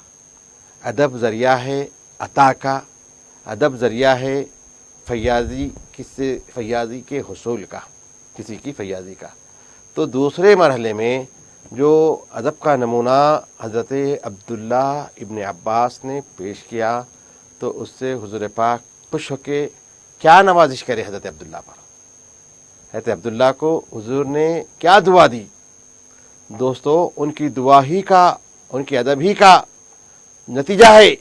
ادب ذریعہ ہے عطا کا، ادب ذریعہ ہے فیاضی کے حصول کا، کسی کی فیاضی کا. تو دوسرے مرحلے میں جو ادب کا نمونہ حضرت عبداللہ ابن عباس نے پیش کیا، تو اس سے حضور پاک خوش ہو کے کیا نوازش کرے حضرت عبداللہ پر. حضرت عبداللہ کو حضور نے کیا دعا دی؟ دوستو، ان کی دعا ہی کا، ان کے ادب ہی کا نتیجہ ہے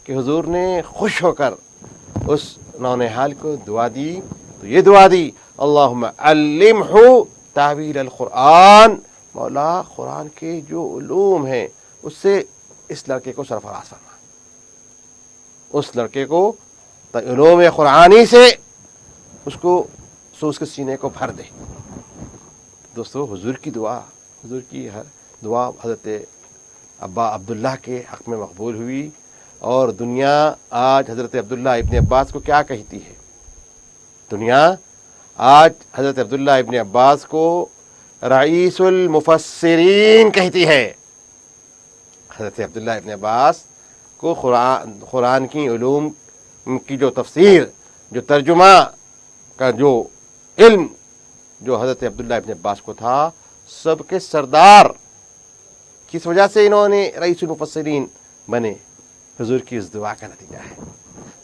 کہ حضور نے خوش ہو کر اس نونہال کو دعا دی. تو یہ دعا دی، اللہم علمہ تعویل القرآن، مولا قرآن کے جو علوم ہیں اس سے اس لڑکے کو سرفراز فرما، اس لڑکے کو علوم قرآنی سے اس کے سینے کو بھر دے. دوستو، حضور کی دعا، حضور کی دعا حضرت عبداللہ کے حق میں مقبول ہوئی. اور دنیا آج حضرت عبداللہ ابن عباس کو کیا کہتی ہے؟ دنیا آج حضرت عبداللہ ابن عباس کو رئیس المفسرین کہتی ہے. حضرت عبداللہ ابن عباس کو قرآن کی علوم کی جو تفسیر، جو ترجمہ کا جو علم جو حضرت عبداللہ ابن عباس کو تھا، سب کے سردار. کس وجہ سے انہوں نے رئیس المفسرین بنے؟ حضور کی اس دعا کا نتیجہ ہے.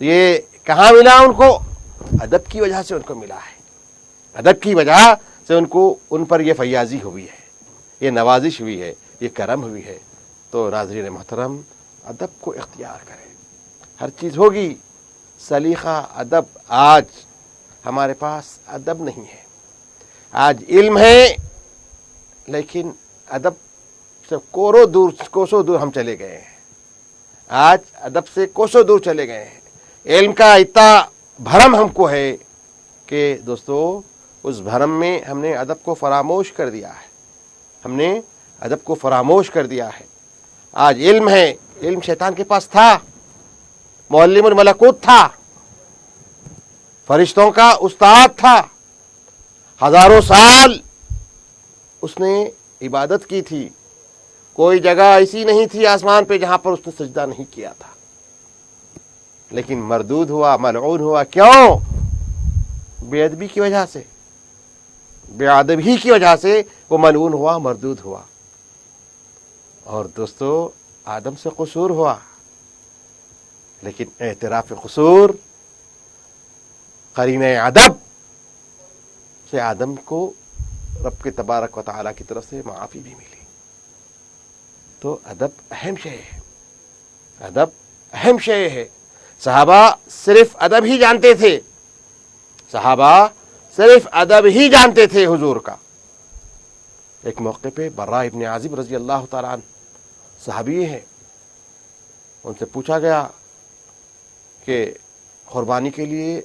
یہ کہاں ملا ان کو؟ ادب کی وجہ سے ان کو ملا ہے. ادب کی وجہ سے ان پر یہ فیاضی ہوئی ہے، یہ نوازش ہوئی ہے، یہ کرم ہوئی ہے. تو ناظرین محترم، ادب کو اختیار کریں. ہر چیز ہوگی، سلیقہ ادب. آج ہمارے پاس ادب نہیں ہے. آج علم ہے لیکن अदब से कोसों दूर हम चले गए हैं। आज अदब से कोसों दूर चले गए हैं। इल्म का इतना भरम हमको है कि दोस्तों उस भरम में हमने अदब को फरामोश कर दिया है। हमने अदब को फरामोश कर दिया है। आज इल्म है, इल्म शैतान के पास था, मुअल्लिमुल मलकूत था, फरिश्तों का उस्ताद था, हजारों साल उसने इबादत की थी। कोई जगह ऐसी नहीं थी आसमान पे जहां पर उसने सजदा नहीं किया था, लेकिन मरदूद हुआ, मलऊन हुआ। क्यों? बेअदबी की वजह से, बेअदबी की वजह से वो मलऊन हुआ, मरदूद हुआ। और दोस्तों आदम से कसूर हुआ, लेकिन एतराफ़ कसूर क़रीने अदब से आदम को रब के तबारक व तआला की तरफ से माफ़ी भी मिली। तो अदब अहम शय है, अदब अहम शय है। सहाबा सिर्फ अदब ही जानते थे, सहाबा सिर्फ अदब ही जानते थे हुजूर का। एक मौके पे बर्रा इब्न आज़िब रज़ी अल्लाह तआला अन्हु सहाबी हैं, उनसे पूछा गया कि कुर्बानी के लिए,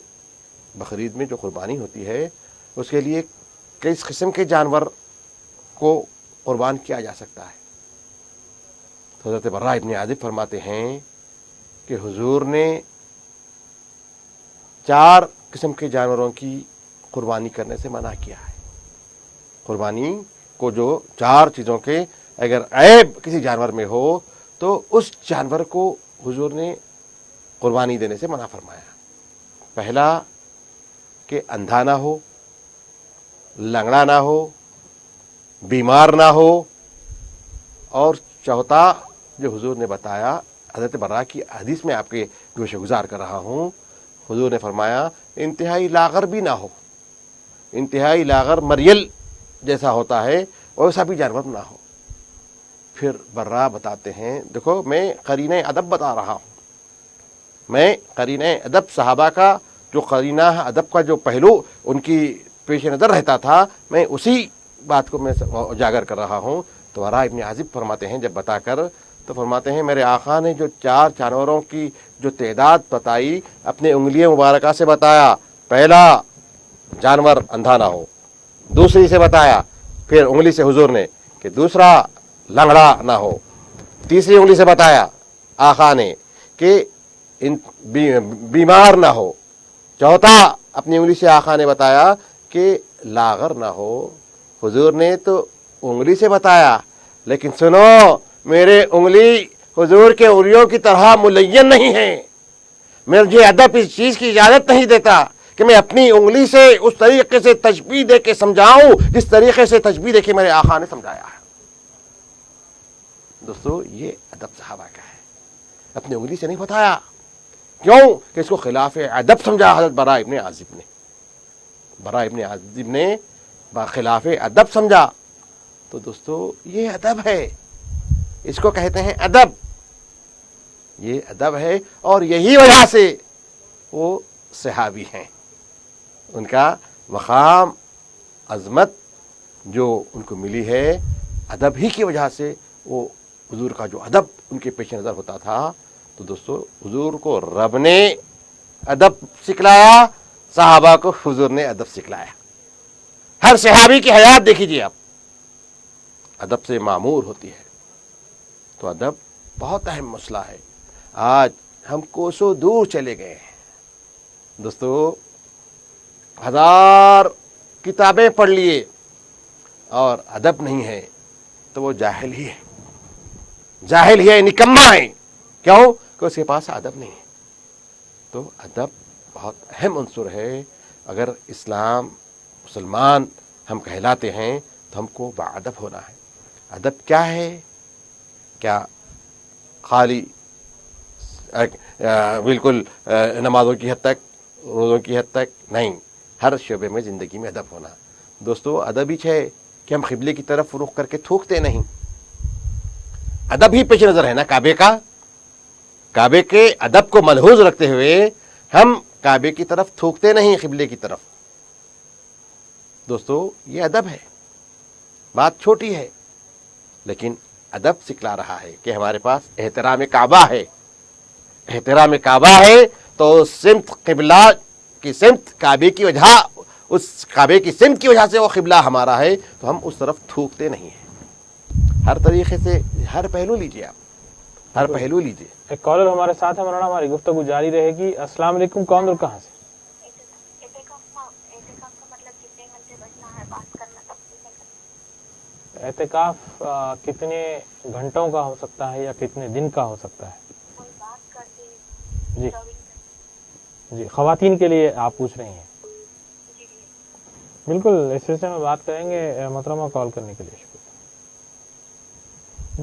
बकरीद में जो कुर्बानी होती है उसके लिए किस किस्म के जानवर को कुर्बान किया जा सकता है। तो हज़रत बर्रा इब्न आज़िब फरमाते हैं कि हुजूर ने 4 किस्म के जानवरों की कुर्बानी करने से मना किया है। कुर्बानी को जो 4 चीज़ों के अगर ऐब किसी जानवर में हो तो उस जानवर को हुजूर ने कुर्बानी देने से मना फरमाया। पहला कि अंधा ना हो, लंगड़ा ना हो, बीमार ना हो, और चौथा जो हुजूर ने बताया, हज़रत बर्रा की हदीस में आपके गोश गुजार कर रहा हूँ, हुजूर ने फरमाया इंतहाई लागर भी ना हो। इंतहाई लागर मरियल जैसा होता है वैसा भी जानवर ना हो। फिर बर्रा बताते हैं, देखो मैं करीने अदब बता रहा हूँ, मैं करीने अदब, सहाबा का जो करीना अदब का जो पहलू उनकी पेश नज़र रहता था, मैं उसी बात को मैं उजागर कर रहा हूँ। तो बर्रा इब्न आज़िब फरमाते हैं, जब बताकर तो फरमाते हैं मेरे आका ने जो 4 जानवरों की जो तादाद बताई, अपने उंगलियों मुबारका से बताया। पहला जानवर अंधा ना हो, दूसरी से बताया, फिर उंगली से हुजूर ने कि दूसरा लंगड़ा ना हो, तीसरी उंगली से बताया आका ने कि बीमार ना हो, चौथा अपनी उंगली से आका ने बताया कि लागर ना हो। हुजूर ने तो उंगली से बताया, लेकिन सुनो, मेरे उंगली हुजूर के उंगलियों की तरह मुलय्यन नहीं है। मुझे अदब इस चीज़ की इजाज़त नहीं देता कि मैं अपनी उंगली से उस तरीके से तशबीह दे के समझाऊं जिस तरीके से तशबीह दे के मेरे आका ने समझाया है। दोस्तों ये अदब सहाबा का है, अपनी उंगली से नहीं बताया। क्यों? कि इसको खिलाफ अदब समझा हज़रत बर्रा इब्न आज़िब ने। बर्रा इब्न आज़िब ने खिलाफ अदब समझा। तो दोस्तों ये अदब है, इसको कहते हैं अदब, ये अदब है। और यही वजह से वो सहाबी हैं, उनका मकाम अज़मत जो उनको मिली है अदब ही की वजह से। वो हुजूर का जो अदब उनके पेश नज़र होता था। तो दोस्तों हुजूर को रब ने अदब सिखलाया, सहाबा को हुजूर ने अदब सिखलाया। हर सहाबी की हयात देख लीजिए आप, अदब से मामूर होती है। तो अदब बहुत अहम मसला है। आज हम कोसों दूर चले गए हैं दोस्तों, 1000 किताबें पढ़ लिए और अदब नहीं है तो वो जाहिल ही है, जाहिल ही है, निकम्मा है। क्यों? कि उसके पास अदब नहीं है। तो अदब बहुत अहम उन्सुर है। अगर इस्लाम मुसलमान हम कहलाते हैं तो हमको बाअदब होना है। अदब क्या है? क्या खाली बिल्कुल नमाज़ों की हद तक, रोज़ों की हद तक नहीं, हर शोबे में ज़िंदगी में अदब होना। दोस्तों अदब ही है कि हम क़िबले की तरफ रुख करके थूकते नहीं। अदब ही पेश नज़र है ना काबे का। काबे के अदब को मलहूज रखते हुए हम काबे की तरफ थूकते नहीं, क़िबले की तरफ। दोस्तों ये अदब है, बात छोटी है لیکن ادب سکھلا رہا ہے کہ ہمارے پاس احترام کعبہ ہے. احترام کعبہ ہے تو سمت قبلہ کی سمت کعبے کی وجہ، اس کعبے کی سمت کی وجہ سے وہ قبلہ ہمارا ہے تو ہم اس طرف تھوکتے نہیں ہیں. ہر طریقے سے ہر پہلو لیجیے، آپ ہر پہلو لیجیے. ایک کالر ہمارے ساتھ ہے مولانا، ہماری گفتگو جاری رہے گی. السلام علیکم، کون اور کہاں سے؟ اعتکاف کتنے گھنٹوں کا ہو سکتا ہے یا کتنے دن کا ہو سکتا ہے؟ جی جی، خواتین کے لیے آپ پوچھ رہی ہیں. بالکل، اس سلسلے میں بات کریں گے. محترمہ کال کرنے کے لیے شکریہ.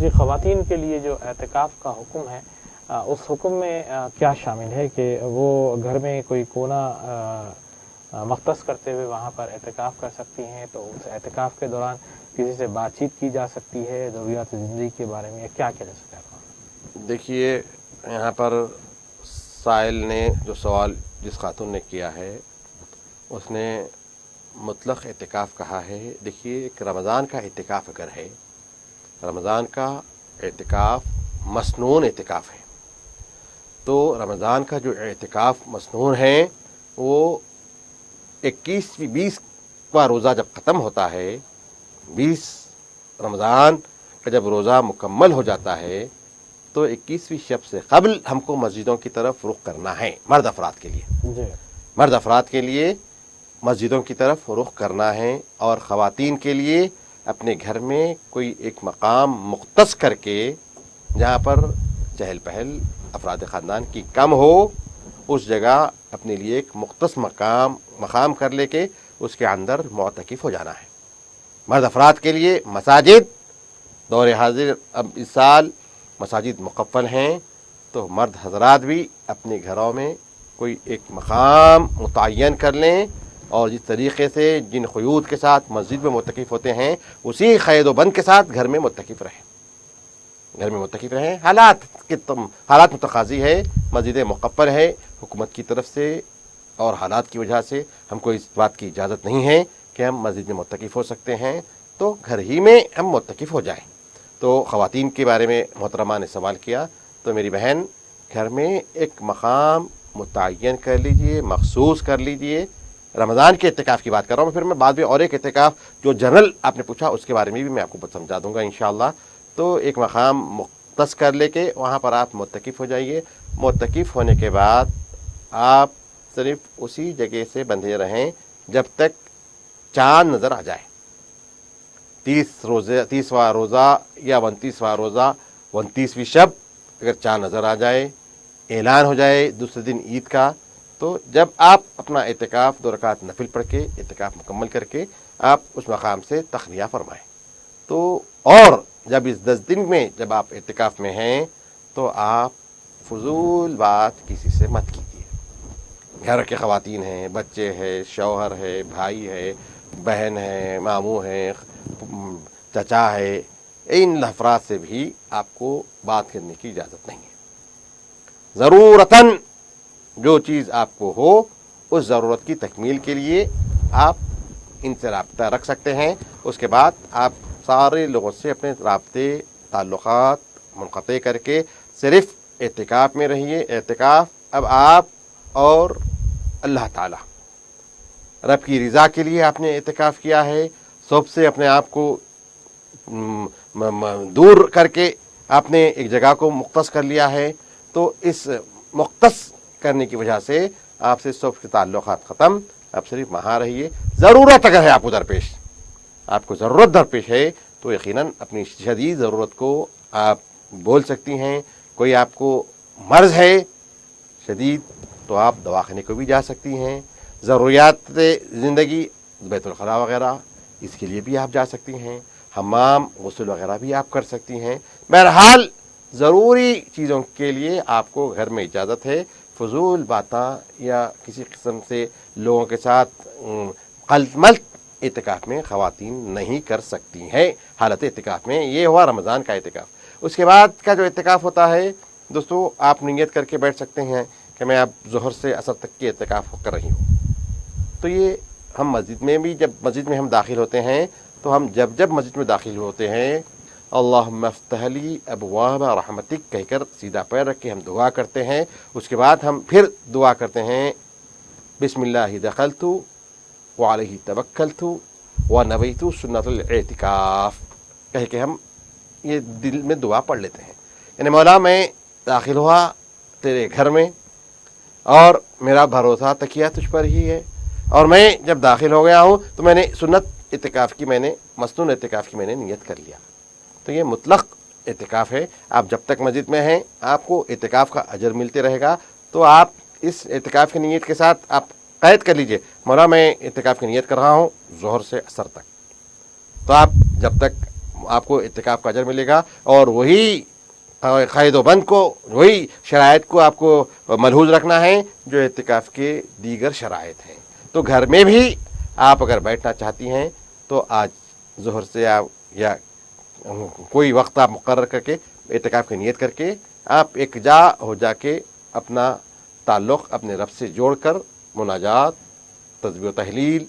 جی، خواتین کے لیے جو اعتکاف کا حکم ہے، اس حکم میں کیا شامل ہے کہ وہ گھر میں کوئی کونا مختص کرتے ہوئے وہاں پر اعتکاف کر سکتی ہیں، تو اس اعتکاف کے دوران کسی سے بات چیت کی جا سکتی ہے ضروریات زندگی کے بارے میں، کیا کیا جا سکتا ہے؟ دیکھیے، یہاں پر سائل نے جو سوال جس خاتون نے کیا ہے اس نے مطلق اعتکاف کہا ہے. دیکھیے، ایک رمضان کا اعتکاف اگر ہے، رمضان کا اعتکاف مسنون اعتکاف ہے، تو رمضان کا جو اعتکاف مسنون ہے وہ 20واں روزہ جب ختم ہوتا ہے، 20 رمضان کا جب روزہ مکمل ہو جاتا ہے تو 21ویں شب سے قبل ہم کو مسجدوں کی طرف رخ کرنا ہے. مرد افراد کے لیے، جی، مرد افراد کے لیے مسجدوں کی طرف رخ کرنا ہے، اور خواتین کے لیے اپنے گھر میں کوئی ایک مقام مختص کر کے جہاں پر چہل پہل افراد خاندان کی کم ہو، اس جگہ اپنے لیے ایک مختص مقام کر لے کے اس کے اندر معتکف ہو جانا ہے. مرد افراد کے لیے مساجد دور حاضر اب اس سال مساجد مقفل ہیں، تو مرد حضرات بھی اپنے گھروں میں کوئی ایک مقام متعین کر لیں، اور جس طریقے سے جن قیود کے ساتھ مسجد میں معتکف ہوتے ہیں اسی قید و بند کے ساتھ گھر میں معتکف رہیں. گھر میں معتکف رہیں. حالات متقاضی ہے، مسجد مقفل ہے حکومت کی طرف سے، اور حالات کی وجہ سے ہم کو اس بات کی اجازت نہیں ہے کہ ہم مسجد میں معتکف ہو سکتے ہیں، تو گھر ہی میں ہم معتکف ہو جائیں. تو خواتین کے بارے میں محترمہ نے سوال کیا، تو میری بہن گھر میں ایک مقام متعین کر لیجئے، مخصوص کر لیجئے. رمضان کے اعتکاف کی بات کر رہا ہوں، پھر میں بعد میں اور ایک اعتکاف جو جنرل آپ نے پوچھا اس کے بارے میں بھی میں آپ کو سمجھا دوں گا انشاءاللہ. تو ایک مقام مختص کر لے کے وہاں پر آپ معتکف ہو جائیے. معتکف ہونے کے بعد آپ صرف اسی جگہ سے بندھے رہیں جب تک چاند نظر آ جائے. 30واں روزہ یا 29واں روزہ، 29ویں شب اگر چاند نظر آ جائے، اعلان ہو جائے دوسرے دن عید کا، تو جب آپ اپنا اعتکاف 2 رکعت نفل پڑھ کے اعتکاف مکمل کر کے آپ اس مقام سے تخلیہ فرمائیں. تو اور جب اس 10 دن میں جب آپ اعتکاف میں ہیں تو آپ فضول بات کسی سے مت کیجیے. گھر کے خواتین ہیں، بچے ہیں، شوہر ہے، بھائی ہے، بہن ہے، ماموں ہے، چچا ہے، ان افراد سے بھی آپ کو بات کرنے کی اجازت نہیں ہے. ضرورتاً جو چیز آپ کو ہو اس ضرورت کی تکمیل کے لیے آپ ان سے رابطہ رکھ سکتے ہیں. اس کے بعد آپ سارے لوگوں سے اپنے رابطے تعلقات منقطع کر کے صرف اعتکاف میں رہیے. اعتکاف اب آپ اور اللہ تعالی رب کی رضا کے لیے آپ نے اعتکاف کیا ہے. سب سے اپنے آپ کو دور کر کے آپ نے ایک جگہ کو مختص کر لیا ہے. تو اس مختص کرنے کی وجہ سے آپ سے سب کے تعلقات ختم. اب صرف وہاں رہیے. ضرورت اگر ہے آپ کو درپیش، آپ کو ضرورت درپیش ہے تو یقیناً اپنی شدید ضرورت کو آپ بول سکتی ہیں. کوئی آپ کو مرض ہے شدید تو آپ دواخانے کو بھی جا سکتی ہیں. ضروریات زندگی بیت الخلاء وغیرہ اس کے لیے بھی آپ جا سکتی ہیں. حمام غسل وغیرہ بھی آپ کر سکتی ہیں. بہرحال ضروری چیزوں کے لیے آپ کو گھر میں اجازت ہے. فضول باتیں یا کسی قسم سے لوگوں کے ساتھ غلط ملط اعتکاف میں خواتین نہیں کر سکتی ہیں. حالت اعتکاف میں یہ ہوا رمضان کا اعتکاف. اس کے بعد کا جو اعتکاف ہوتا ہے دوستو، آپ نیت کر کے بیٹھ سکتے ہیں کہ میں اب ظہر سے عصر تک کی اعتکاف کر رہی ہوں. تو یہ ہم مسجد میں بھی جب مسجد میں ہم داخل ہوتے ہیں تو ہم جب مسجد میں داخل ہوتے ہیں अल्लाहुम्मा अफ्तह ली अबवाब रहमतिक कहकर सीधा पैर रख के हम दुआ करते हैं। उसके बाद हम फिर दुआ करते हैं बिस्मिल्लाहि दखलतु व अलैहि तवक्कलतु व नवैतु सुन्नतुल एतिकाफ कह के हम ये दिल में दुआ पढ़ लेते हैं। यानी मौला मैं दाखिल हुआ तेरे घर में और मेरा भरोसा तकिया तुझ पर ही है, और मैं जब दाखिल हो गया हूँ तो मैंने सुन्नत इतिकाफ़ की, मैंने मसनून इतिकाफ़ की मैंने नियत कर लिया। तो ये मुतलक इतिकाफ़ है। आप जब तक मस्जिद में हैं आपको इतिकाफ़ का अजर मिलते रहेगा। तो आप इस इतिकाफ़ की नीयत के साथ आप कैद कर लीजिए, मौला मैं इतिकाफ़ की नियत कर रहा हूँ ज़ोहर से असर तक। तो आप जब तक आपको इतिकाफ़ का अजर मिलेगा, और वही क़ैद व बंद को, वही शराइत को आपको मलहूज़ रखना है जो इतिकाफ़ के दीगर शराइत हैं। तो घर में भी आप अगर बैठना चाहती हैं तो आज ज़ोहर से आप या कोई वक्त आप मुकर्रर करके इतिकाफ़ की नियत करके आप एक जा हो जाके अपना ताल्लुक़ अपने रब से जोड़कर मुनाजात, तस्बीह व तहलील,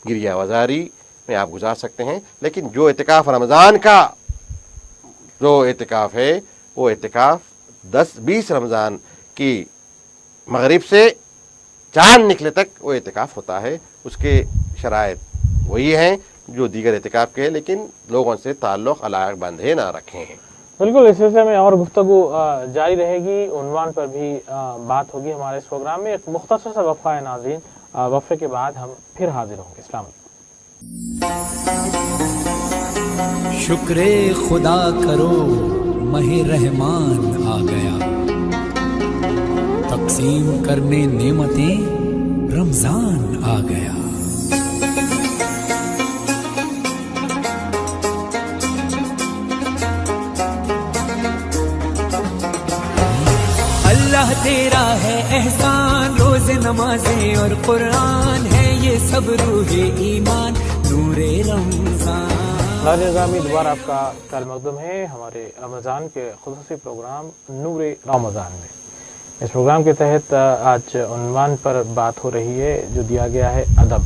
गिरिया वज़ारी में आप गुजार सकते हैं। लेकिन जो इतिकाफ़ रमज़ान का जो इतिकाफ़ है वो इतिकाफ़ 10-20 रमज़ान की मगरिब से चाँद निकले तक वो इतिकाफ़ होता है। उसके शराइत वही हैं जो दीगर इतिकाफ़ के हैं, लेकिन लोगों से ताल्लुक़ अलाक़ बंधे ना रखें हैं। बिल्कुल, इस सिलसिले में और गुफ्तगू जारी रहेगी, उन्वान पर भी बात होगी हमारे इस प्रोग्राम में। एक मुख्तसर सा वफ़ा है नाज़रीन, वफ़े के बाद हम फिर हाजिर होंगे। अस्सलाम वालेकुम। शुक्रे खुदा करो महे रहमान आ गया, तक़सीम करने नेमतें रमज़ान आ गया। अल्लाह तेरा है एहसान, रोज़े नमाज़ें और कुरान है ये सब रूहे ईमान नूरे रमज़ान। नाज़रीन, दोबारा आपका कल मक़दम है हमारे रमज़ान के ख़ुसूसी प्रोग्राम नूरे रमज़ान में। इस प्रोग्राम के तहत आज उन्वान पर बात हो रही है जो दिया गया है अदब।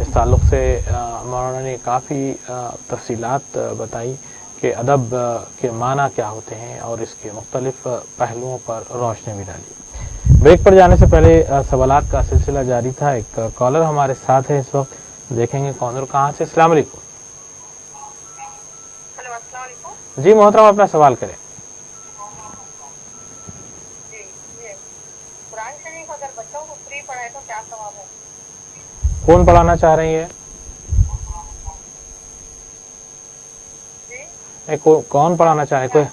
इस ताल्लुक़ से मौलाना ने काफ़ी तफ़सीलात बताई कि अदब के माना क्या होते हैं और इसके मुख्तलिफ पहलुओं पर रोशनी भी डाली। ब्रेक पर जाने से पहले सवालात का सिलसिला जारी था। एक कॉलर हमारे साथ है इस वक्त, देखेंगे कौन और कहाँ से। अस्सलाम वालेकुम। जी मोहतरम, अपना सवाल करें। जी, कुरान शरीफ अगर बच्चों को फ्री पढ़ाए तो क्या सवाब है? कौन पढ़ाना चाह रही है? कौन पढ़ाना चाह रहे? कोई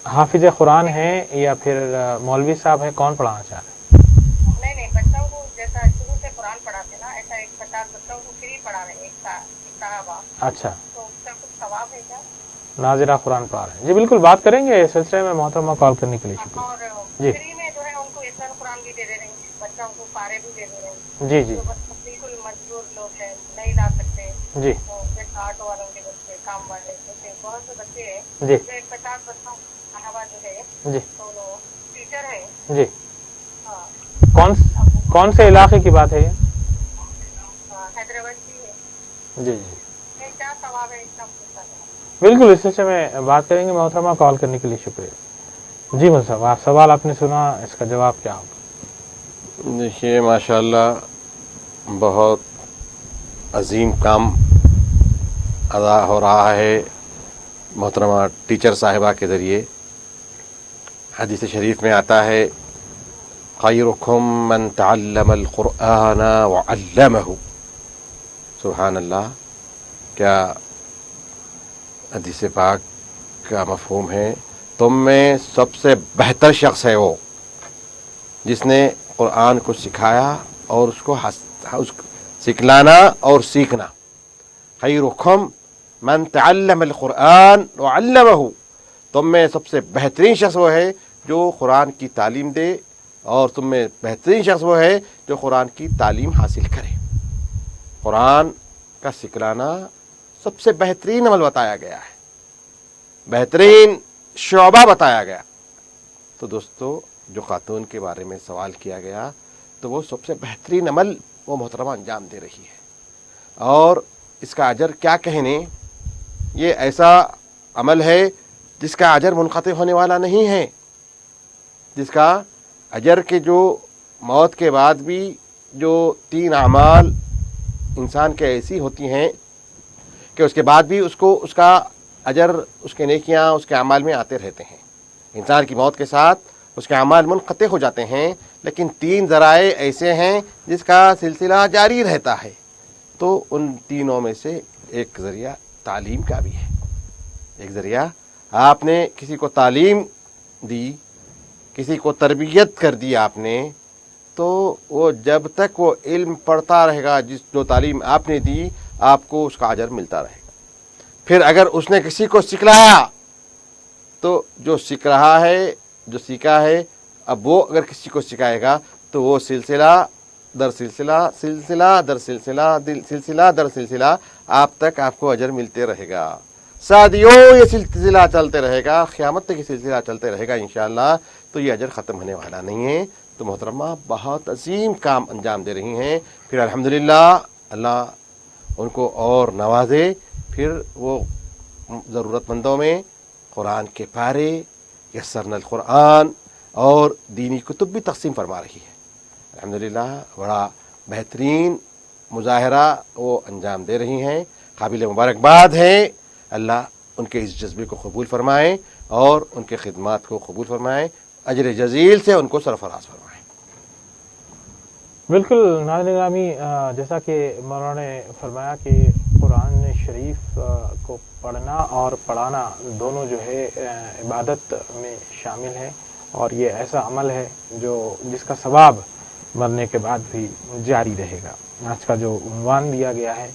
हाफिज कुरान है या फिर मौलवी साहब है, कौन पढ़ाना चाह रहे? नहीं, बच्चों को जैसा शुरू से कुरान पढ़ाते ना, ऐसा 50 बच्चों को फ्री पढ़ा रहे हैं एक साहबा। अच्छा, तो उसका कुछ सवाब है क्या? नाजिरा कुरान पढ़ा रहे हैं। जी बिल्कुल, बात करेंगे इस सिलसिले में। मोहतरमा कॉल करने के लिए शुक्रिया। और जी, फ्री में जो है उनको इतना कुरान भी दे रहे हैं, बच्चों को पारे भी दे रहे हैं। जी जी बिल्कुल मजबूर लोग हैं, नहीं ला सकते, जी तो ऑटो वालों के बच्चे, काम वाले बच्चे, बहुत से बच्चे हैं। जी 50 बच्चों साहबा जो है जी तो टीचर है। जी। हाँ, कौन से इलाके की बात है ये? हैदराबाद की है। जी जी, क्या सवाब है इसका? बिल्कुल इस सिलसिले में बात करेंगे। मोहतरमा कॉल करने के लिए शुक्रिया। जी मुसब, आप सवाल आपने सुना, इसका जवाब क्या होगा? देखिए माशाल्लाह बहुत अजीम काम अदा हो रहा है मोहतरमा टीचर साहिबा के ज़रिए। हदीस शरीफ में आता है खैरुकुम मन तअल्लमल कुरआन व अल्लमहु। सुभान अल्लाह, क्या हदीस पाक का मफ़हूम है, तुम में सबसे बेहतर शख्स है वो जिसने कुरान को सिखाया और उसको सिखलाना और सीखना। खैरुकुम मन तअल्लमल कुरान व अल्लमहु, तुम में सबसे बेहतरीन शख्स वो है जो कुरान की तालीम दे, और तुम में बेहतरीन शख्स वो है जो कुरान की तालीम हासिल करे। कुरान का सिखलाना सबसे बेहतरीन अमल बताया गया है, बेहतरीन शोबा बताया गया। तो दोस्तों, जो खातून के बारे में सवाल किया गया तो वो सबसे बेहतरीन अमल वो मोहतरमा अंजाम दे रही है, और इसका अजर क्या कहने। ये ऐसा अमल है जिसका अजर मुनक़ते होने वाला नहीं है, जिसका अजर के जो मौत के बाद भी जो 3 अमाल इंसान के ऐसी होती हैं कि उसके बाद भी उसको उसका अजर, उसके नेकियां, उसके अमाल में आते रहते हैं। इंसान की मौत के साथ उसके अमाल मुनक़ते हो जाते हैं, लेकिन 3 ज़राए ऐसे हैं जिसका सिलसिला जारी रहता है। तो उन तीनों में से एक ज़रिया तालीम का भी है। एक ज़रिया आपने किसी को तालीम दी, किसी को तरबियत कर दी आपने, तो वो जब तक वो इल्म पढ़ता रहेगा, जो तालीम आपने दी, आपको उसका अजर मिलता रहेगा। फिर अगर उसने किसी को सिखलाया, तो जो सीख रहा है, जो सीखा है, अब वो अगर किसी को सिखाएगा तो वो सिलसिला दर सिलसिला, सिलसिला दर सिलसिला, सिलसिला दर सिलसिला आप तक आपको अजर मिलते रहेगा। सादियों ये सिलसिला चलते रहेगा, क़यामत तक ये सिलसिला चलते रहेगा इंशाअल्लाह। तो ये अजर ख़त्म होने वाला नहीं है। तो मोहतरमा बहुत अजीम काम अंजाम दे रही हैं। फिर अल्हम्दुलिल्लाह, अल्लाह उनको और नवाजे। फिर वो ज़रूरतमंदों में कुरान के पारे, यस्सरनल कुरान और दीनी कुतुब भी तक़सीम फरमा रही है। अल्हम्दुलिल्लाह बड़ा बेहतरीन मुज़ाहरा वो अंजाम दे रही हैं, काबिल मुबारकबाद है। अल्लाह उनके इस जज्बे को कबूल फरमाएँ और उनके खिदमात को कबूल फरमाएँ, अजर जज़ील से उनको सरफराज फरमाएँ। बिल्कुल नाज़रीन ग्रामी, जैसा कि मौलाना ने फरमाया कि कुरान शरीफ को पढ़ना और पढ़ाना दोनों जो है इबादत में शामिल है, और ये ऐसा अमल है जो जिसका सवाब मरने के बाद भी जारी रहेगा। आज का जो उन्वान दिया गया है,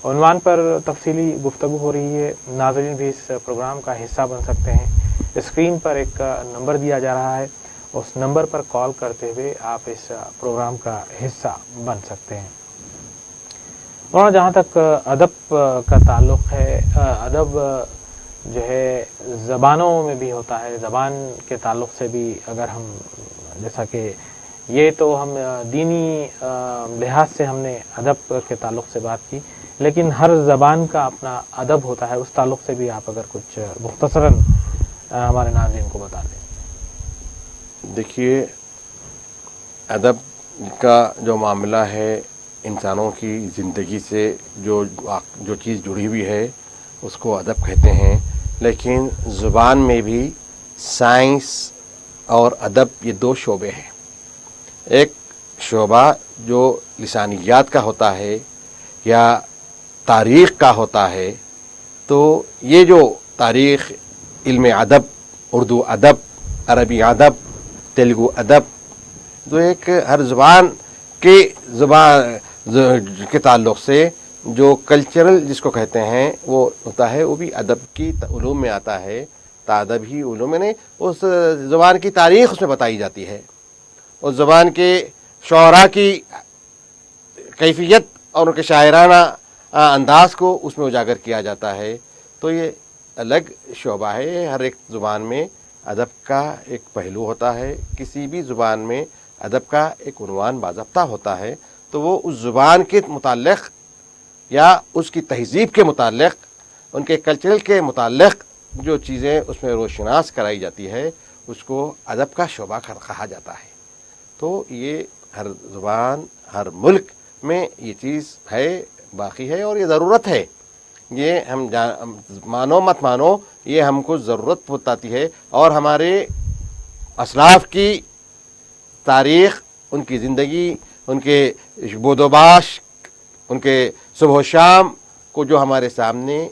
उन्वान पर तफसीली गुफ्तगू हो रही है। नाज़रीन भी इस प्रोग्राम का हिस्सा बन सकते हैं। स्क्रीन पर एक नंबर दिया जा रहा है, उस नंबर पर कॉल करते हुए आप इस प्रोग्राम का हिस्सा बन सकते हैं। और जहाँ तक अदब का ताल्लुक़ है, अदब जो है ज़बानों में भी होता है। ज़बान के ताल्लुक़ से भी अगर हम, जैसा कि ये तो हम दीनी लिहाज से हमने अदब के ताल्लुक़ से बात की, लेकिन हर ज़बान का अपना अदब होता है। उस ताल्लुक़ से भी आप अगर कुछ मुख्तसरन हमारे नाज़रीन को बता दें। देखिए, अदब का जो मामला है, इंसानों की ज़िंदगी से जो चीज़ जुड़ी हुई है उसको अदब कहते हैं। लेकिन ज़ुबान में भी साइंस और अदब ये 2 शोबे हैं। एक शोबा जो लिसानियात का होता है या तारीख़ का होता है, तो ये जो तारीख़, इल्म अदब, उर्दू अदब, अरबी अदब, तेलुगु अदब, जो एक हर ज़ुबान के ताल्लुक़ से जो कल्चरल जिसको कहते हैं वो होता है, वो भी अदब की उलूम में आता है। तादब ही उलूम में नहीं, उस ज़ुबान की तारीख़ उसमें बताई जाती है, उस ज़ुबान के शुअरा की कैफियत और उनके शायराना अंदाज़ को उसमें उजागर किया जाता है। तो ये अलग शोबा है। हर एक ज़ुबान में अदब का एक पहलू होता है। किसी भी ज़ुबान में अदब का एक उन्वान बाज़ाब्ता होता है। तो वो उस ज़ुबान के मुताल्लिक़ या उसकी तहज़ीब के मुताल्लिक़, उनके कल्चरल के मुताल्लिक़ जो चीज़ें उसमें रोशनास कराई जाती है, उसको अदब का शोबा कहा जाता है। तो ये हर ज़ुबान, हर मुल्क में ये चीज़ है, बाकी है, और ये ज़रूरत है। ये हम मानो मत मानो, ये हमको ज़रूरत बताती है। और हमारे असलाफ़ की तारीख़, उनकी ज़िंदगी, उनके बोदोबाश, उनके सुबह शाम को जो हमारे सामने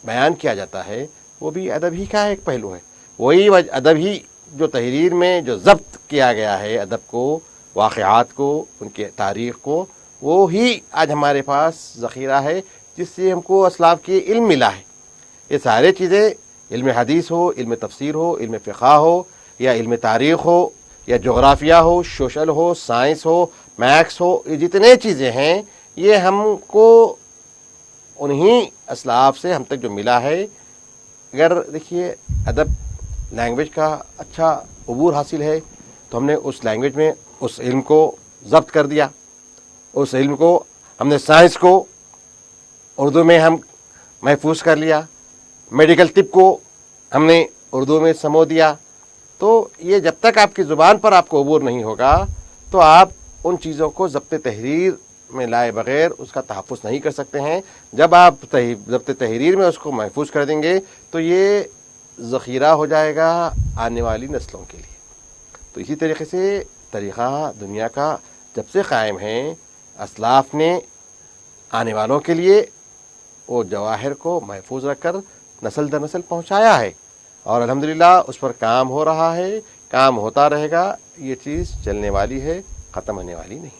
बयान किया जाता है, वो भी अदब ही का एक पहलू है। वही अदब ही जो तहरीर में जो ज़ब्त किया गया है अदब को, वाक़यात को, उनके तारीख़ को, वो ही आज हमारे पास ज़ख़ीरा है जिससे हमको असलाफ़ की इल्म मिला है। ये सारे चीज़ें, इल्म हदीस हो, इल्म तफसीर हो, इल्म फ़िक़्ह हो, या इल्म तारीख़ हो, या जोग्राफ़िया हो, सोशल हो, साइंस हो, मैथ्स हो, ये जितने चीज़ें हैं, ये हमको उन्हीं असलाफ़ से हम तक जो मिला है। अगर देखिए, अदब लैंग्वेज का अच्छा अबूर हासिल है, तो हमने उस लैंग्वेज में उस इल्म को ज़ब्त कर दिया। उस इल्म को हमने, साइंस को उर्दू में हम महफूज कर लिया, मेडिकल तिब को हमने उर्दू में समो दिया। तो ये जब तक आपकी ज़ुबान पर आपको अबूर नहीं होगा तो आप उन चीज़ों को ज़ब्त तहरीर में लाए बग़ैर उसका तहफ़्फ़ुज़ नहीं कर सकते हैं। जब आप ज़ब्त तहरीर में उसको महफूज कर देंगे तो ये ज़ख़ीरा हो जाएगा आने वाली नस्लों के लिए। तो इसी तरीके से तरीक़ा दुनिया का जब से क़ायम है, असलाफ़ ने आने वालों के लिए वो जवाहिर को महफूज रख कर नस्ल दर नस्ल पहुँचाया है और अल्हम्दुलिल्लाह उस पर काम हो रहा है, काम होता रहेगा। ये चीज़ चलने वाली है, ख़त्म होने वाली नहीं है।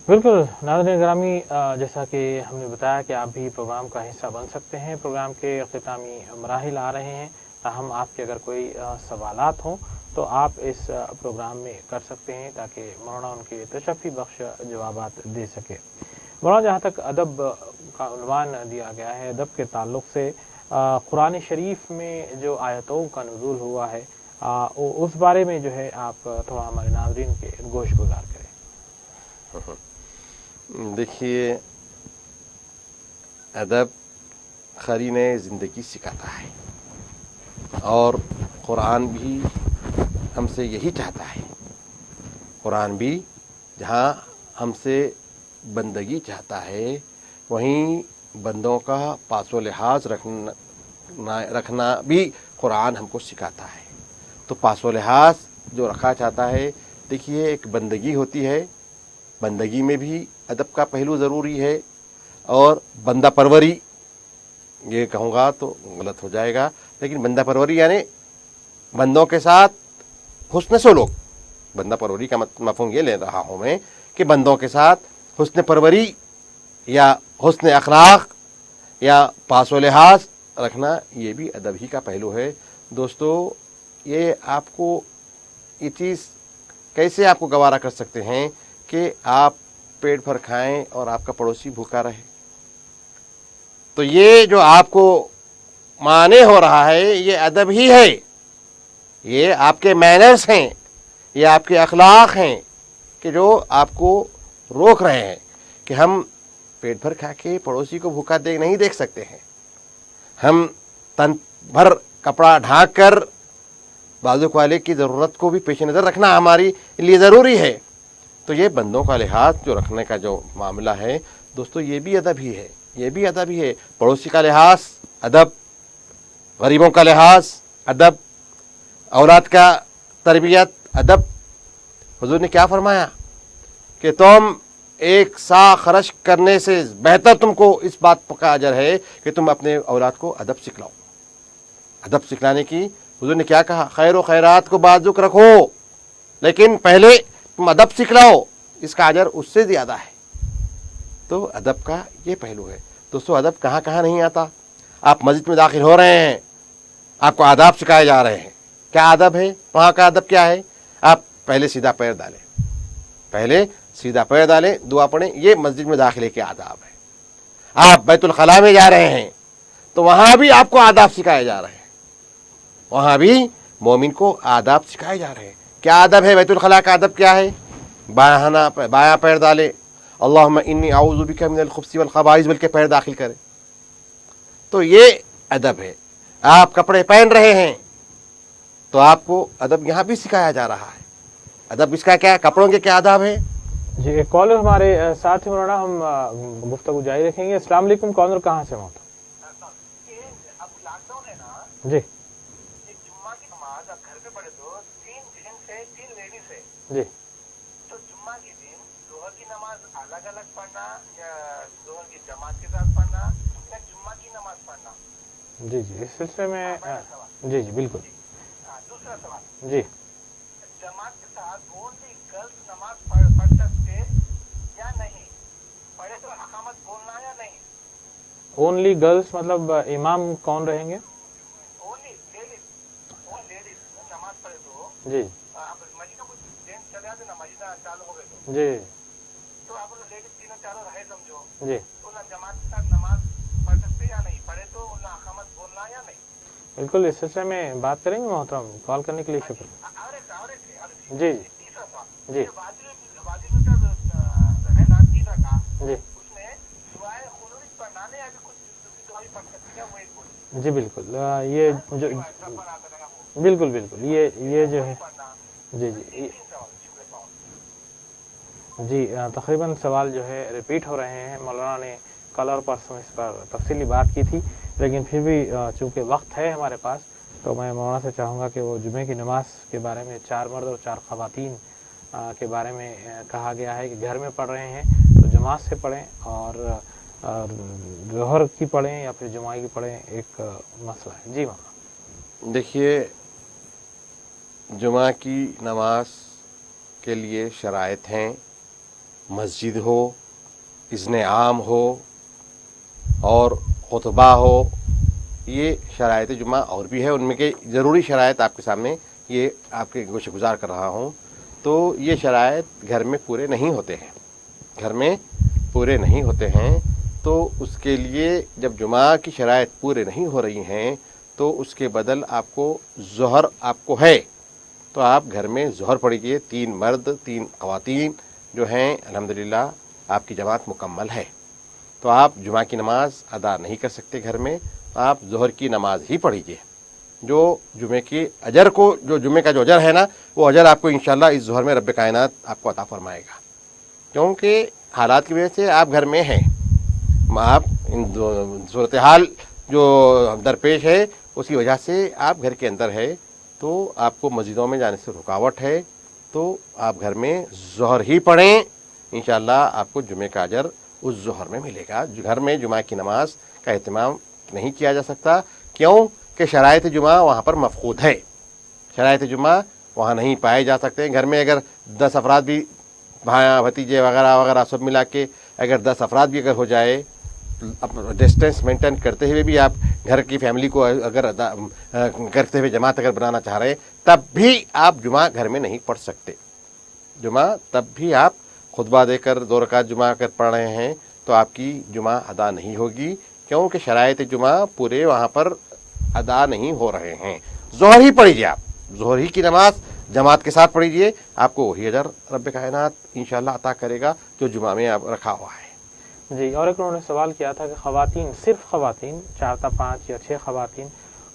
बिल्कुल नाज़रीन गिरामी, जैसा कि हमने बताया कि आप भी प्रोग्राम का हिस्सा बन सकते हैं। प्रोग्राम के अख्तितामी मराहिल आ रहे हैं। हम आपके अगर कोई सवालात हों तो आप इस प्रोग्राम में कर सकते हैं ताकि मौलाना उनके तशफ़ी बख्श जवाबात दे सके। मौलाना, जहाँ तक अदब का उन्वान दिया गया है, अदब के ताल्लुक़ से कुरान शरीफ में जो आयतों का नुज़ूल हुआ है उस बारे में जो है आप थोड़ा हमारे नाज़रीन के गोश गुजार करें। देखिए, अदब क़रीने ज़िंदगी सिखाता है और कुरान भी हमसे यही चाहता है। कुरान भी जहाँ हमसे बंदगी चाहता है वहीं बंदों का पास व लिहाज रखना भी कुरान हमको सिखाता है। तो पास व लिहाज जो रखा चाहता है, देखिए एक बंदगी होती है, बंदगी में भी अदब का पहलू ज़रूरी है और बंदा परवरी, ये कहूँगा तो गलत हो जाएगा, लेकिन बंदा परवरी यानी बंदों के साथ हुस्न सलूक। बंदा परवरी का मफ़हूम ये ले रहा हूँ मैं कि बंदों के साथ हुस्न परवरी या हुस्न अखलाक या पास व लिहाज रखना, ये भी अदब ही का पहलू है। दोस्तों, ये आपको ये चीज़ कैसे आपको गवारा कर सकते हैं कि आप पेट भर खाएं और आपका पड़ोसी भूखा रहे। तो ये जो आपको माने हो रहा है ये अदब ही है, ये आपके मैनर्स हैं, ये आपके अखलाक हैं कि जो आपको रोक रहे हैं कि हम पेट भर खा के पड़ोसी को भूखा नहीं देख सकते हैं। हम तन भर कपड़ा ढांक कर बाजुक वाले की ज़रूरत को भी पेश नज़र रखना हमारी लिए ज़रूरी है। तो ये बंदों का लिहाज जो रखने का जो मामला है दोस्तों, ये भी अदब ही है, ये भी अदब ही है। पड़ोसी का लिहाज अदब, गरीबों का लिहाज अदब, औलाद का तरबियत अदब। हुजूर ने क्या फरमाया कि तुम एक सा खर्च करने से बेहतर तुमको इस बात का अजर है कि तुम अपने औलाद को अदब सिखलाओ। अदब सिखलाने की हुजूर ने क्या कहा, खैर व खैरात को बाजुक रखो, लेकिन पहले तुम अदब सिखलाओ, इसका अजर उससे ज़्यादा है। तो अदब का ये पहलू है। दोस्तों, अदब कहाँ कहाँ नहीं आता। आप मस्जिद में दाखिल हो रहे हैं, आपको आदाब सिखाए जा रहे हैं। क्या आदब है वहाँ का? अदब क्या है? आप पहले सीधा पैर डालें, पहले सीधा पैर डालें, दुआ पढ़ें, ये मस्जिद में दाखिले के आदाब है। आप बैतुल खला में जा रहे हैं तो वहाँ भी आपको आदाब सिखाए जा रहे हैं, वहाँ भी मोमिन को आदाब सिखाए जा रहे हैं। क्या आदब है? बैतुल खला का अदब क्या है? बायां पैर डाले, अल्लाहुम्मा इन्नी अऊज़ु बिका मिनल खुब्सी वल खबाइस बोल के पैर दाखिल करें। तो ये अदब है। आप कपड़े पहन रहे हैं तो आपको अदब यहाँ भी सिखाया जा रहा है। अदब इसका क्या है? कपड़ों के क्या आदाब है? जी, एक कॉलर हमारे साथ ही मौलाना, हम गुफ्तगू जारी रखेंगे। अस्सलाम वालेकुम, कॉलर कहाँ से मौत? अब लॉकडाउन है ना जी जुम्मा की नमाज अब घर पे पढ़े तो 3 जेंट्स है 3 लेडीज है। जी तो जुम्मा के दिन जोहर की नमाज अलग अलग पढ़ना या जोहर की जमात के साथ पढ़ना या जुम्मा की नमाज पढ़ना? जी जी, इस सिलसिले में जी जी बिल्कुल। दूसरा सवाल, जी, जमात के साथ ओनली गर्ल्स नमाज पढ़ सकते या नहीं? पढ़े तो अकामत बोलना या नहीं? ओनली गर्ल्स मतलब इमाम कौन रहेंगे? ओनली लेडीज नमाज पढ़े तो जी अब मस्जिद में कुछ जेंट्स चले आते ना, मस्जिद चालू हो गए जी तो आप लेडीज तीनों चारों रहे समझो, जी, तो ना जमात के साथ नमाज पढ़ सकते या नहीं? पढ़े तो ना अकामत बोलना या नहीं? बिल्कुल इस सिलसिले में बात करेंगे मोहतरम। कॉल करने के लिए शुक्रिया। जी जी तीसरा सवाल, जी वाजिब का है ना 3 रकात, जी, उसमें दुआए खुनूत पढ़ना नहीं, अभी कुछ दुआ भी पढ़ सकते हैं, वो एक बोली जी बिल्कुल, ये जो सब बना करेगा वो बिल्कुल बिल्कुल ये जो है पढ़ना। जी जी 3 सवाल शुक्र सवाल। जी तकरीबन सवाल जो है रिपीट हो रहे हैं। मौलाना ने कल और परसों इस पर तफसीली बात की थी, लेकिन फिर भी चूँकि वक्त है हमारे पास, तो मैं मौलाना से चाहूँगा कि वो जुमे की नमाज के बारे में 4 मर्द और 4 ख़वातीन के बारे में कहा गया है कि घर में पढ़ रहे हैं तो जमात से पढ़ें, और ज़ोहर की पढ़ें या फिर जुमा की पढ़ें, एक मसला है। जी मौलाना। देखिए, जुमा की नमाज के लिए शराइत हैं, मस्जिद हो, इज़्न आम हो और खुतबा हो, ये शराइत जुमा और भी है, उनमें के ज़रूरी शराइत आपके सामने ये आपके गोश गुजार कर रहा हूँ। तो ये शराइत घर में पूरे नहीं होते हैं, घर में पूरे नहीं होते हैं। तो उसके लिए जब जुमा की शराइत पूरे नहीं हो रही हैं तो उसके बदल आपको ज़ोहर आपको है तो आप घर में ज़ोहर पढ़िए। 3 मर्द 3 ख़वातीन जो हैं, अल्हम्दुलिल्लाह आपकी जमात मुकम्मल है। तो आप जुमा की नमाज अदा नहीं कर सकते घर में, आप ज़ोहर की नमाज ही पढ़िए। जो जुमे की अजर को, जो जुमे का जो अजर है ना, वो अजर आपको इंशाअल्लाह इस ज़ोहर में रब कायनात आपको अता फरमाएगा। क्योंकि हालात की वजह से आप घर में हैं, आप इन सूरत हाल जो दरपेश है उसकी वजह से आप घर के अंदर है, तो आपको मस्जिदों में जाने से रुकावट है, तो आप घर में ज़ोहर ही पढ़ें, इंशाअल्लाह आपको जुमे का अजर उस ज़ोहर में मिलेगा। घर में जुमा की नमाज का एहतमाम नहीं किया जा सकता, क्यों कि शराइत जुमा वहाँ पर मफकूद है, शराइत जुमा वहाँ नहीं पाए जा सकते। घर में अगर 10 अफराद भी, भाई भतीजे वगैरह वगैरह सब मिला के अगर 10 अफराद भी अगर हो जाए, डिस्टेंस मेंटेन करते हुए भी आप घर की फैमिली को अगर करते हुए जमात अगर बनाना चाह रहे हैं, तब भी आप जुमा घर में नहीं पढ़ सकते। जुमा तब भी आप खुतबा देकर 2 रकात जुमा कर पढ़ रहे हैं तो आपकी जुमा अदा नहीं होगी, क्योंकि शराइत जुमा पूरे वहाँ पर अदा नहीं हो रहे हैं। ज़ोहर ही पढ़िए, आप ज़ोहर ही की नमाज जमात के साथ पढ़िए, आपको वही अजर रब कायनात इंशाअल्लाह अता करेगा जो जुमा में आप रखा हुआ है। जी, और एक उन्होंने सवाल किया था कि ख़वातीन, सिर्फ ख़वातीन 4 या 5 या 6 ख़वातीन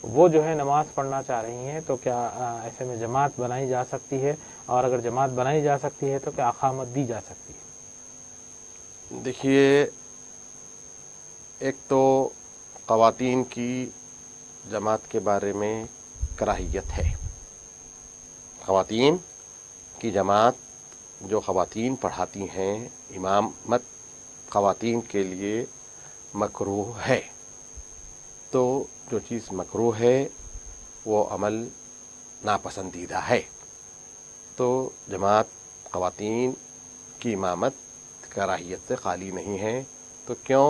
वो जो है नमाज़ पढ़ना चाह रही हैं, तो क्या ऐसे में जमात बनाई जा सकती है, और अगर जमात बनाई जा सकती है तो क्या अक़ामत दी जा सकती है? देखिए, एक तो ख़वातीन की जमात के बारे में कराहियत है। ख़वातीन की जमात, जो ख़वातीन पढ़ाती हैं, इमामत ख़वातीन के लिए मकरूह है। तो जो चीज़ मकरूह है वो अमल नापसंदीदा है। तो जमात ख़वातीन की इमामत कराहियत से खाली नहीं है, तो क्यों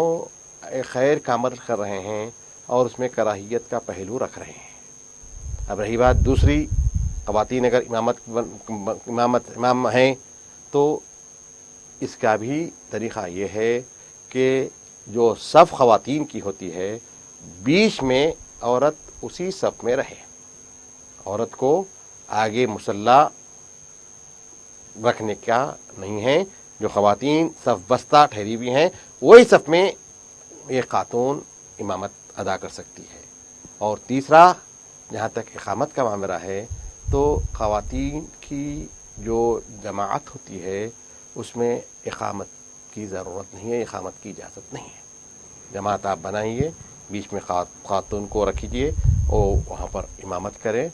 एक खैर का अमल कर रहे हैं और उसमें कराहियत का पहलू रख रहे हैं। अब रही बात दूसरी, ख़वातीन अगर इमाम हैं तो इसका भी तरीक़ा ये है कि जो सफ़ ख़वातीन की होती है, बीच में औरत उसी सफ़ में रहे, औरत को आगे मुसल्ला रखने का नहीं है। जो ख़वातीन सफ़ बस्ता ठहरी हुई हैं, वही सफ़ में एक खातून इमामत अदा कर सकती है। और तीसरा, जहाँ तक इक़ामत का मामला है, तो ख़वातीन की जो जमात होती है उसमें इक़ामत की ज़रूरत नहीं है, इक़ामत की इजाज़त नहीं है। जमात आप बनाइए, बीच में खातून को रखिए और वहाँ पर इमामत करें,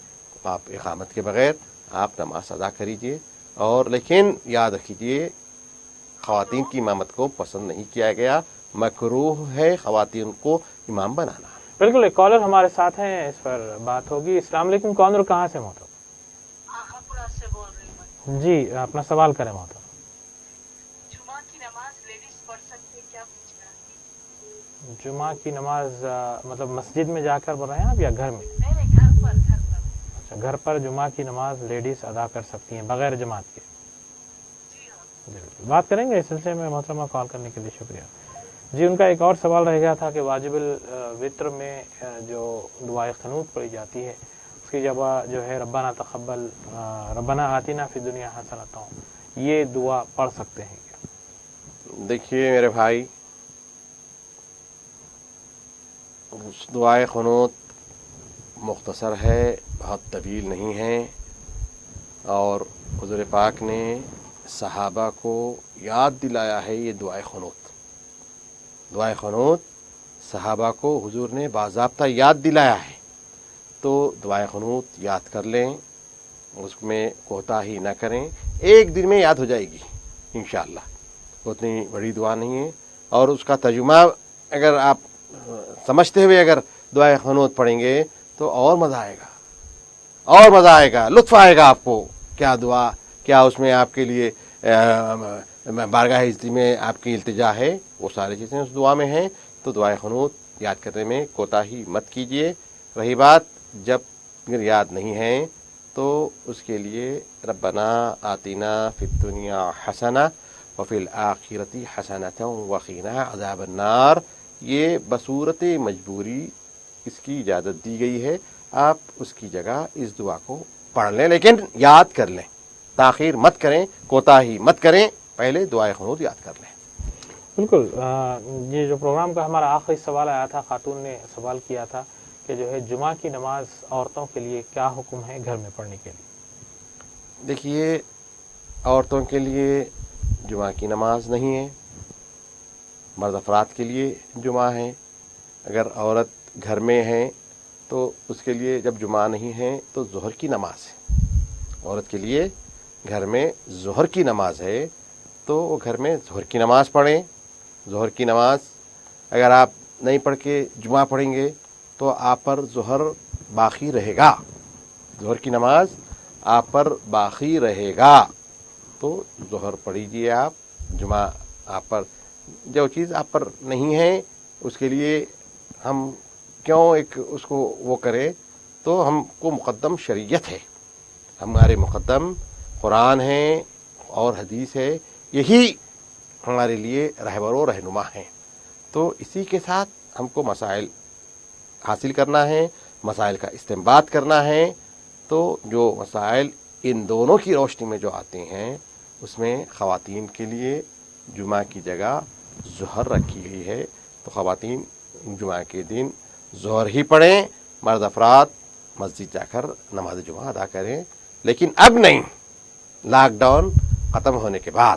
आप इक़ामत के बग़ैर आप नमाज अदा करीजिए। और लेकिन याद रखिए, ख़वातीन की इमामत को पसंद नहीं किया गया, मकरूह है ख़वातीन को इमाम बनाना। बिल्कुल, एक कॉलर हमारे साथ हैं, इस पर बात होगी। अस्सलाम वालेकुम, कौन और कहाँ से मोहतरम? से बोल रही हूँ। जी, अपना सवाल करें मोहतरम। जुमा की नमाज लेडीज पढ़ सकते, क्या पूछना है? जुमा की नमाज मतलब मस्जिद में जाकर पढ़ रहे हैं आप या घर में? नहीं, घर पर। अच्छा, घर पर जुमा की नमाज लेडीज अदा कर सकती हैं बगैर जमात के? जी हाँ। जी, बात करेंगे इस सिलसिले में। मोहतरमा कॉल करने के लिए शुक्रिया। जी, उनका एक और सवाल रह गया था कि वाजिबुल वित्र में जो दुआए क़नूत पढ़ी जाती है उसकी जगह जो है रब्बाना तक़ब्बल, रब्बाना आतिना फ़ी दुनिया हसनतों, ये दुआ पढ़ सकते हैं क्या? देखिए मेरे भाई, دعائے قنوت مختصر ہے، بہت طویل نہیں ہے، اور حضور پاک نے صحابہ کو یاد دلایا ہے یہ دعائے قنوت. دعائے قنوت صحابہ کو حضور نے باضابطہ یاد دلایا ہے. تو دعائے قنوت یاد کر لیں، اس میں کوتاہی نہ کریں. ایک دن میں یاد ہو جائے گی انشاءاللہ، اتنی بڑی دعا نہیں ہے. اور اس کا ترجمہ اگر آپ سمجھتے ہوئے اگر دعائے قنوت پڑھیں گے تو اور مزہ آئے گا، اور مزہ آئے گا، لطف آئے گا آپ کو. کیا دعا، کیا اس میں آپ کے لیے بارگاہ عزتی میں آپ کی التجا ہے، وہ ساری چیزیں اس دعا میں ہیں. تو دعائے قنوت یاد کرنے میں کوتاہی مت کیجیے. رہی بات جب اگر یاد نہیں ہے تو اس کے لیے ربنا آتنا فی الدنیا حسنہ وفی الآخرۃ حسنۃ وقنا عذاب النار، یہ بصورت مجبوری اس کی اجازت دی گئی ہے. آپ اس کی جگہ اس دعا کو پڑھ لیں، لیکن یاد کر لیں، تاخیر مت کریں، کوتاہی مت کریں، پہلے دعائے قنوت یاد کر لیں. بالکل. یہ جو پروگرام کا ہمارا آخری سوال آیا تھا، خاتون نے سوال کیا تھا کہ جو ہے جمعہ کی نماز عورتوں کے لیے کیا حکم ہے گھر میں پڑھنے کے لیے؟ دیکھیے، عورتوں کے لیے جمعہ کی نماز نہیں ہے، مرد افراد کے لیے جمعہ ہے. اگر عورت گھر میں ہے تو اس کے لیے جب جمعہ نہیں ہے تو ظہر کی نماز ہے. عورت کے لیے گھر میں ظہر کی نماز ہے تو وہ گھر میں ظہر کی نماز پڑھیں. ظہر کی نماز اگر آپ نہیں پڑھ کے جمعہ پڑھیں گے تو آپ پر ظہر باقی رہے گا. ظہر کی نماز آپ پر باقی رہے گا، تو ظہر پڑھیجیے آپ. جمعہ آپ پر، جو چیز آپ پر نہیں ہے اس کے لیے ہم کیوں ایک اس کو وہ کریں؟ تو ہم کو مقدم شریعت ہے، ہمارے مقدم قرآن ہے اور حدیث ہے، یہی ہمارے لیے رہبر و رہنما ہیں. تو اسی کے ساتھ ہم کو مسائل حاصل کرنا ہے، مسائل کا استنباط کرنا ہے. تو جو مسائل ان دونوں کی روشنی میں جو آتے ہیں اس میں خواتین کے لیے جمعہ کی جگہ ظہر رکھی گئی ہے. تو خواتین جمعہ کے دن ظہر ہی پڑھیں، مرد افراد مسجد جا کر نماز جمعہ ادا کریں. لیکن اب نہیں، لاک ڈاؤن ختم ہونے کے بعد،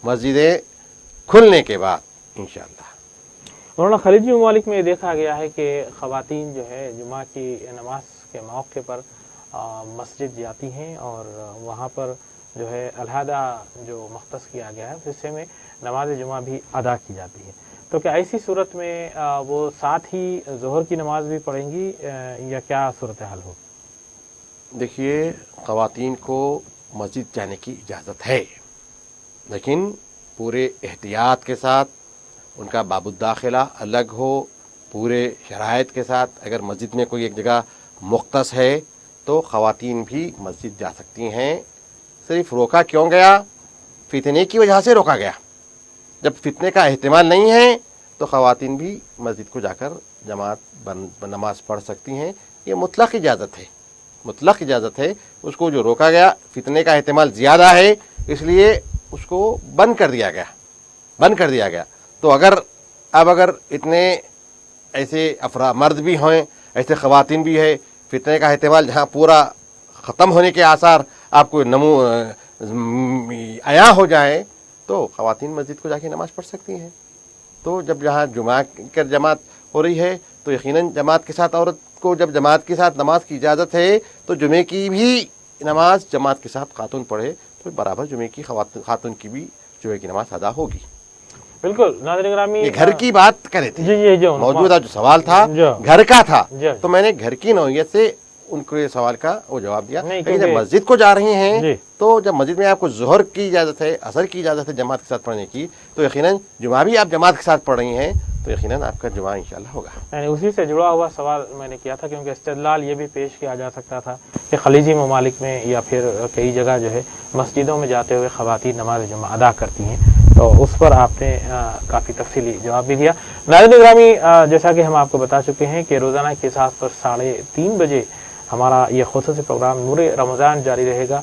مسجدیں کھلنے کے بعد انشاءاللہ. مولانا خلیجی ممالک میں دیکھا گیا ہے کہ خواتین جو ہے جمعہ کی نماز کے موقع پر مسجد جاتی ہیں اور وہاں پر جو ہے علیحدہ جو مختص کیا گیا ہے اس حصے میں نماز جمعہ بھی ادا کی جاتی ہے. تو کیا ایسی صورت میں وہ ساتھ ہی ظہر کی نماز بھی پڑھیں گی یا کیا صورتحال ہو؟ دیکھیے، خواتین کو مسجد جانے کی اجازت ہے، لیکن پورے احتیاط کے ساتھ. ان کا باب الداخلہ الگ ہو، پورے شرائط کے ساتھ. اگر مسجد میں کوئی ایک جگہ مختص ہے تو خواتین بھی مسجد جا سکتی ہیں. صرف روکا کیوں گیا؟ فتنے کی وجہ سے روکا گیا. جب فتنے کا احتمال نہیں ہے تو خواتین بھی مسجد کو جا کر جماعت نماز پڑھ سکتی ہیں. یہ مطلق اجازت ہے، مطلق اجازت ہے. اس کو جو روکا گیا، فتنے کا احتمال زیادہ ہے اس لیے اس کو بند کر دیا گیا. تو اگر اتنے ایسے مرد بھی ہیں، ایسے خواتین بھی ہے، فتنے کا احتمال جہاں پورا ختم ہونے کے آثار آپ کو عیاں ہو جائیں تو خواتین مسجد کو جا کے نماز پڑھ سکتی ہیں. تو جب جہاں جمعہ کی جماعت ہو رہی ہے تو یقیناً جماعت کے ساتھ عورت کو جب جماعت کے ساتھ نماز کی اجازت ہے تو جمعے کی بھی نماز جماعت کے ساتھ خاتون پڑھے تو برابر جمعے کی خاتون کی بھی جمعے کی نماز ادا ہوگی. بالکل. ناظرین گرامی، یہ گھر کی بات کرے تھے، جی موجودہ جو سوال تھا گھر کا تھا، تو میں نے گھر کی نوعیت سے ان کو یہ سوال کا وہ جواب دیا. لیکن جب مسجد کو جا رہی ہیں تو جب مسجد میں آپ کو ظہر کی اجازت ہے، عصر کی اجازت ہے جماعت کے ساتھ پڑھنے کی، تو یقیناً جمعہ بھی آپ جماعت کے ساتھ پڑھ رہی ہیں تو یقیناً آپ کا جمعہ انشاءاللہ ہوگا. یعنی اسی سے جڑا ہوا سوال میں نے کیا تھا، کیونکہ استدلال یہ بھی پیش کیا جا سکتا تھا کہ خلیجی ممالک میں یا پھر کئی جگہ جو ہے مسجدوں میں جاتے ہوئے خواتین نماز جمعہ ادا کرتی ہیں، تو اس پر آپ نے کافی تفصیلی جواب بھی دیا. ناظرین گرامی، جیسا کہ ہم آپ کو بتا چکے ہیں کہ روزانہ کے ساتھ پر 3:30 بجے ہمارا یہ خصوصی پروگرام نور رمضان جاری رہے گا.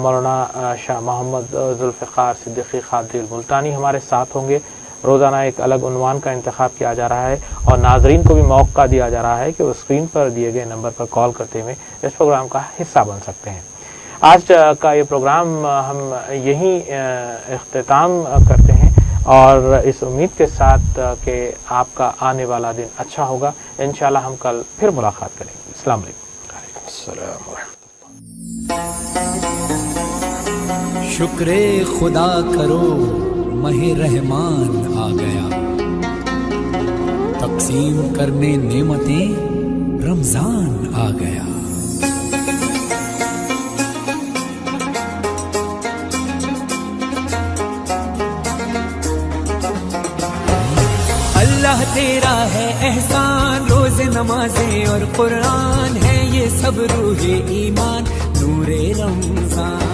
مولانا شاہ محمد ذوالفقار صدیقی قادری الملتانی ہمارے ساتھ ہوں گے. روزانہ ایک الگ عنوان کا انتخاب کیا جا رہا ہے اور ناظرین کو بھی موقع دیا جا رہا ہے کہ وہ اسکرین پر دیے گئے نمبر پر کال کرتے ہوئے اس پروگرام کا حصہ بن سکتے ہیں۔ آج کا یہ پروگرام ہم یہیں اختتام کرتے ہیں اور اس امید کے ساتھ کہ آپ کا آنے والا دن اچھا ہوگا۔ انشاءاللہ ہم کل پھر ملاقات کریں گے۔ السلام علیکم۔ السلام ورحمۃ شکر خدا کرو ماہ رحمان آ گیا، تقسیم کرنے نعمتیں رمضان آ گیا۔ اللہ تیرا ہے احسان، روز نمازیں اور قرآن ہے یہ سب روح ایمان، نور رمضان۔